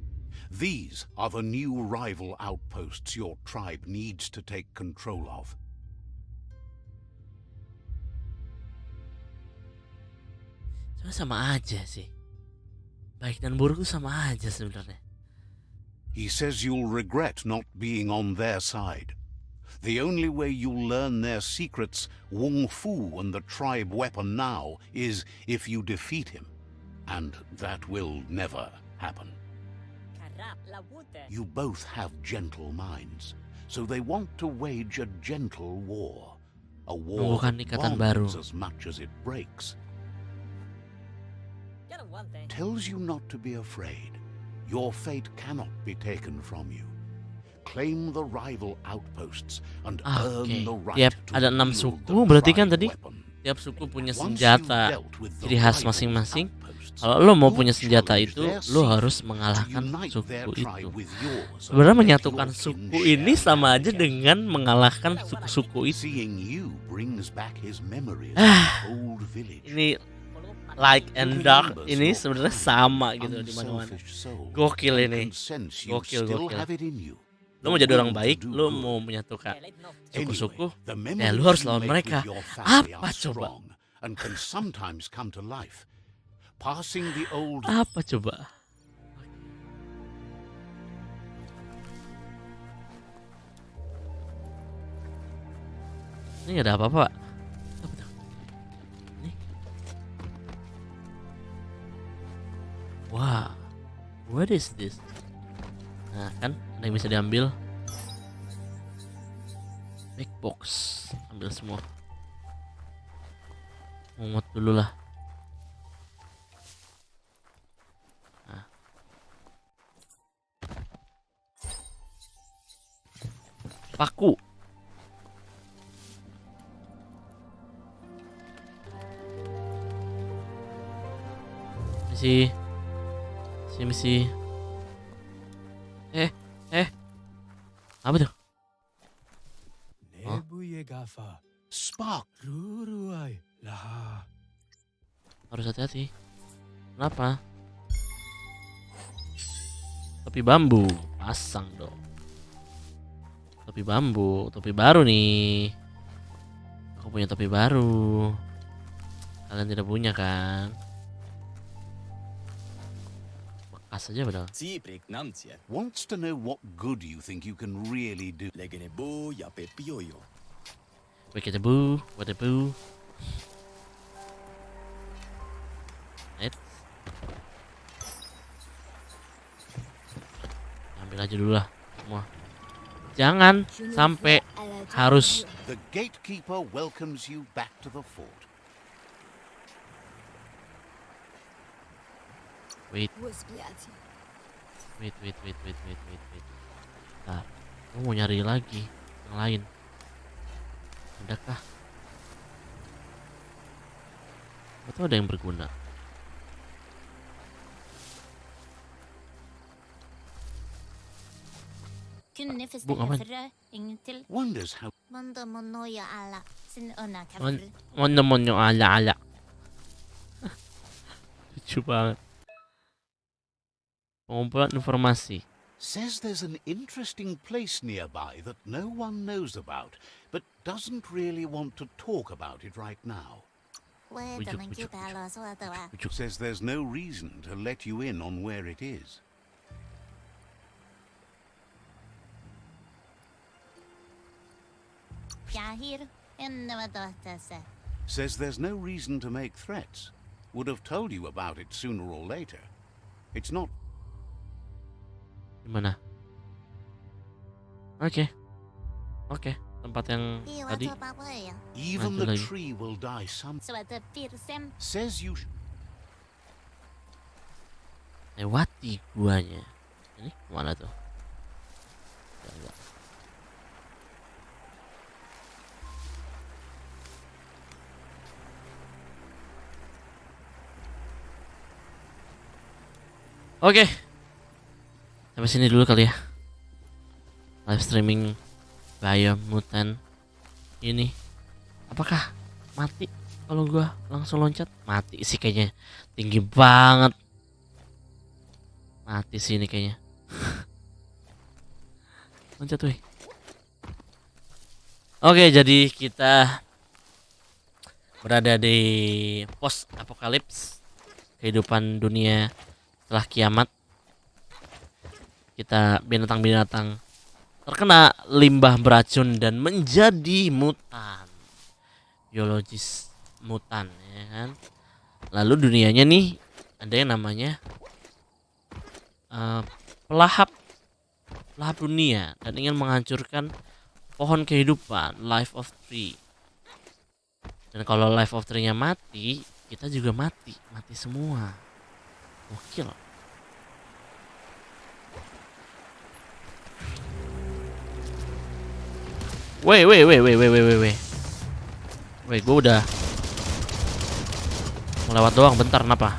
Speaker 2: These are the new rival outposts your tribe needs to take control of.
Speaker 1: Cuma sama aja sih. Baik dan buruk itu sama aja sebenarnya.
Speaker 2: He says you'll regret not being on their side. The only way you'll learn their secrets, Wung Fu and the tribe weapon now, is if you defeat him. And that will never happen. You both have gentle minds, so they want to wage a gentle war. A war
Speaker 1: Menumbuhkan
Speaker 2: that
Speaker 1: ikatan baru.
Speaker 2: bonds as much as it breaks. Tells you not to be afraid. Your fate cannot be taken from you. Claim the rival outposts and earn the right to
Speaker 1: ada 6
Speaker 2: wield
Speaker 1: suku,
Speaker 2: the
Speaker 1: berarti kan
Speaker 2: tribe
Speaker 1: tadi
Speaker 2: weapon.
Speaker 1: tiap suku punya
Speaker 2: Once
Speaker 1: senjata
Speaker 2: you've dealt with the
Speaker 1: ciri khas
Speaker 2: rival
Speaker 1: masing-masing.
Speaker 2: outposts,
Speaker 1: Kalau lo mau
Speaker 2: you'll
Speaker 1: punya senjata
Speaker 2: challenge
Speaker 1: itu,
Speaker 2: their
Speaker 1: lo
Speaker 2: siege
Speaker 1: harus
Speaker 2: to
Speaker 1: mengalahkan
Speaker 2: unite
Speaker 1: suku
Speaker 2: their
Speaker 1: itu.
Speaker 2: tribe with yours and
Speaker 1: Sebenarnya
Speaker 2: let
Speaker 1: menyatukan
Speaker 2: your kin
Speaker 1: suku
Speaker 2: share
Speaker 1: ini sama
Speaker 2: land
Speaker 1: aja
Speaker 2: together.
Speaker 1: dengan mengalahkan suku-suku itu.
Speaker 2: Seeing you brings back his memories of the old village.
Speaker 1: Ini like and dark ini sebenarnya sama gitu di mana-mana. Gokil ini. Gokil. Lo mau jadi orang baik, lo mau menyatukan suku-suku, ya lo harus lawan mereka. Apa coba? Apa coba? Ini gak ada apa-apa, Pak. Apa tuh? Ini. Wah, what is this? Nah kan, ada yang bisa diambil. Big box, ambil semua. Muat dulu lah. Nah. Paku. Misi. Apa tuh?
Speaker 2: Spark.
Speaker 1: Harus hati-hati. Kenapa? Topi bambu, pasang dong. Topi bambu, topi baru nih. Aku punya topi baru. Kalian tidak punya kan? Bekas aja padahal.
Speaker 2: Wants to know what good you think you can really do.
Speaker 1: What a boo. Right. Ambil aja dulu lah semua. Jangan sampai harus.
Speaker 2: The gatekeeper welcomes you back to the fort.
Speaker 1: Wait. Nah, aku mau nyari lagi yang lain. Adakah? Atau ada yang berguna?
Speaker 6: Kunne
Speaker 1: Bu, ngapain?
Speaker 6: frø til
Speaker 2: Wonders how
Speaker 6: Mondomonoya ala sin ona
Speaker 1: Monyo ala. Lucu banget. Pengumpulan informasi.
Speaker 2: says there's an interesting place nearby that no one knows about, but doesn't really want to talk about it right now. Says there's no reason to let you in on where it is. Says there's no reason to make threats. Would have told you about it sooner or later. It's not.
Speaker 1: Gimana? Oke. Tempat yang tadi.
Speaker 2: Even
Speaker 1: Maju
Speaker 2: the
Speaker 1: lagi.
Speaker 2: tree will die some. Says you.
Speaker 1: Lewati guanya. Ini kemana tuh? Enggak. Oke. Sampai sini dulu kali ya. Live streaming BIOMUTANT ini. Apakah mati kalau gua langsung loncat? Mati sih kayaknya. Tinggi banget. Mati sih ini kayaknya. Loncat weh. Oke, jadi kita berada di post apokalips, kehidupan dunia setelah kiamat. Kita binatang-binatang terkena limbah beracun dan menjadi mutan, biologis mutan, ya kan. Lalu dunianya nih ada yang namanya pelahap dunia dan ingin menghancurkan pohon kehidupan, life of tree. Dan kalau life of tree-nya mati, kita juga mati semua. Gokil. Weh, gue udah mau lewat doang, bentar, kenapa?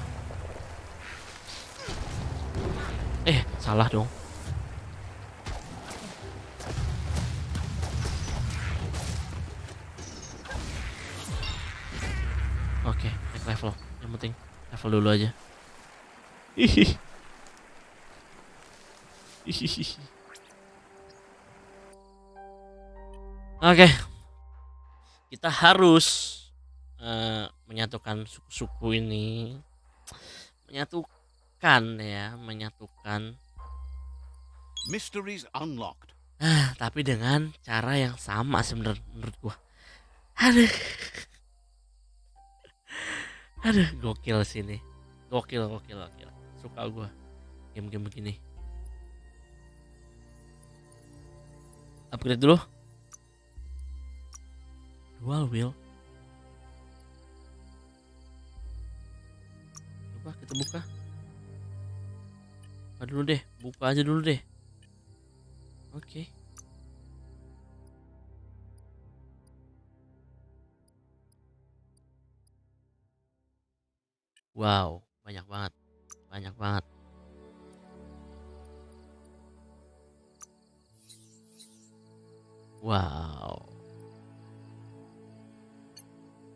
Speaker 1: Salah dong. Oke, naik level. Yang penting level dulu aja. Oke, kita harus menyatukan suku-suku ini, menyatukan.
Speaker 2: Mysteries unlocked.
Speaker 1: Tapi dengan cara yang sama sebenarnya menurut gua. Aduh, gokil sini, gokil. Suka gua game-game begini. Upgrade dulu. Dual wheel. Coba kita buka. Buka aja dulu deh. Oke. Wow, banyak banget. Wow.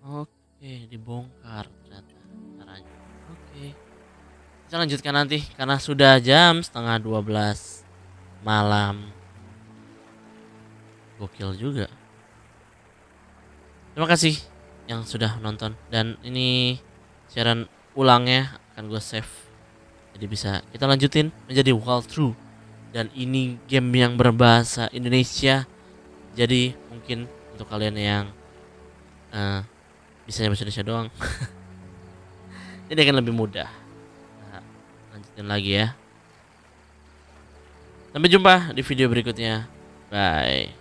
Speaker 1: Oke, dibongkar ternyata caranya. Oke. Kita lanjutkan nanti karena sudah jam 11:30 malam. Gokil juga. Terima kasih yang sudah nonton, dan ini siaran ulangnya akan gue save. Jadi bisa kita lanjutin menjadi walkthrough, dan ini game yang berbahasa Indonesia. Jadi mungkin untuk kalian yang bisa bahasa Indonesia doang, ini akan lebih mudah. Nah, lanjutin lagi ya. Sampai jumpa di video berikutnya. Bye.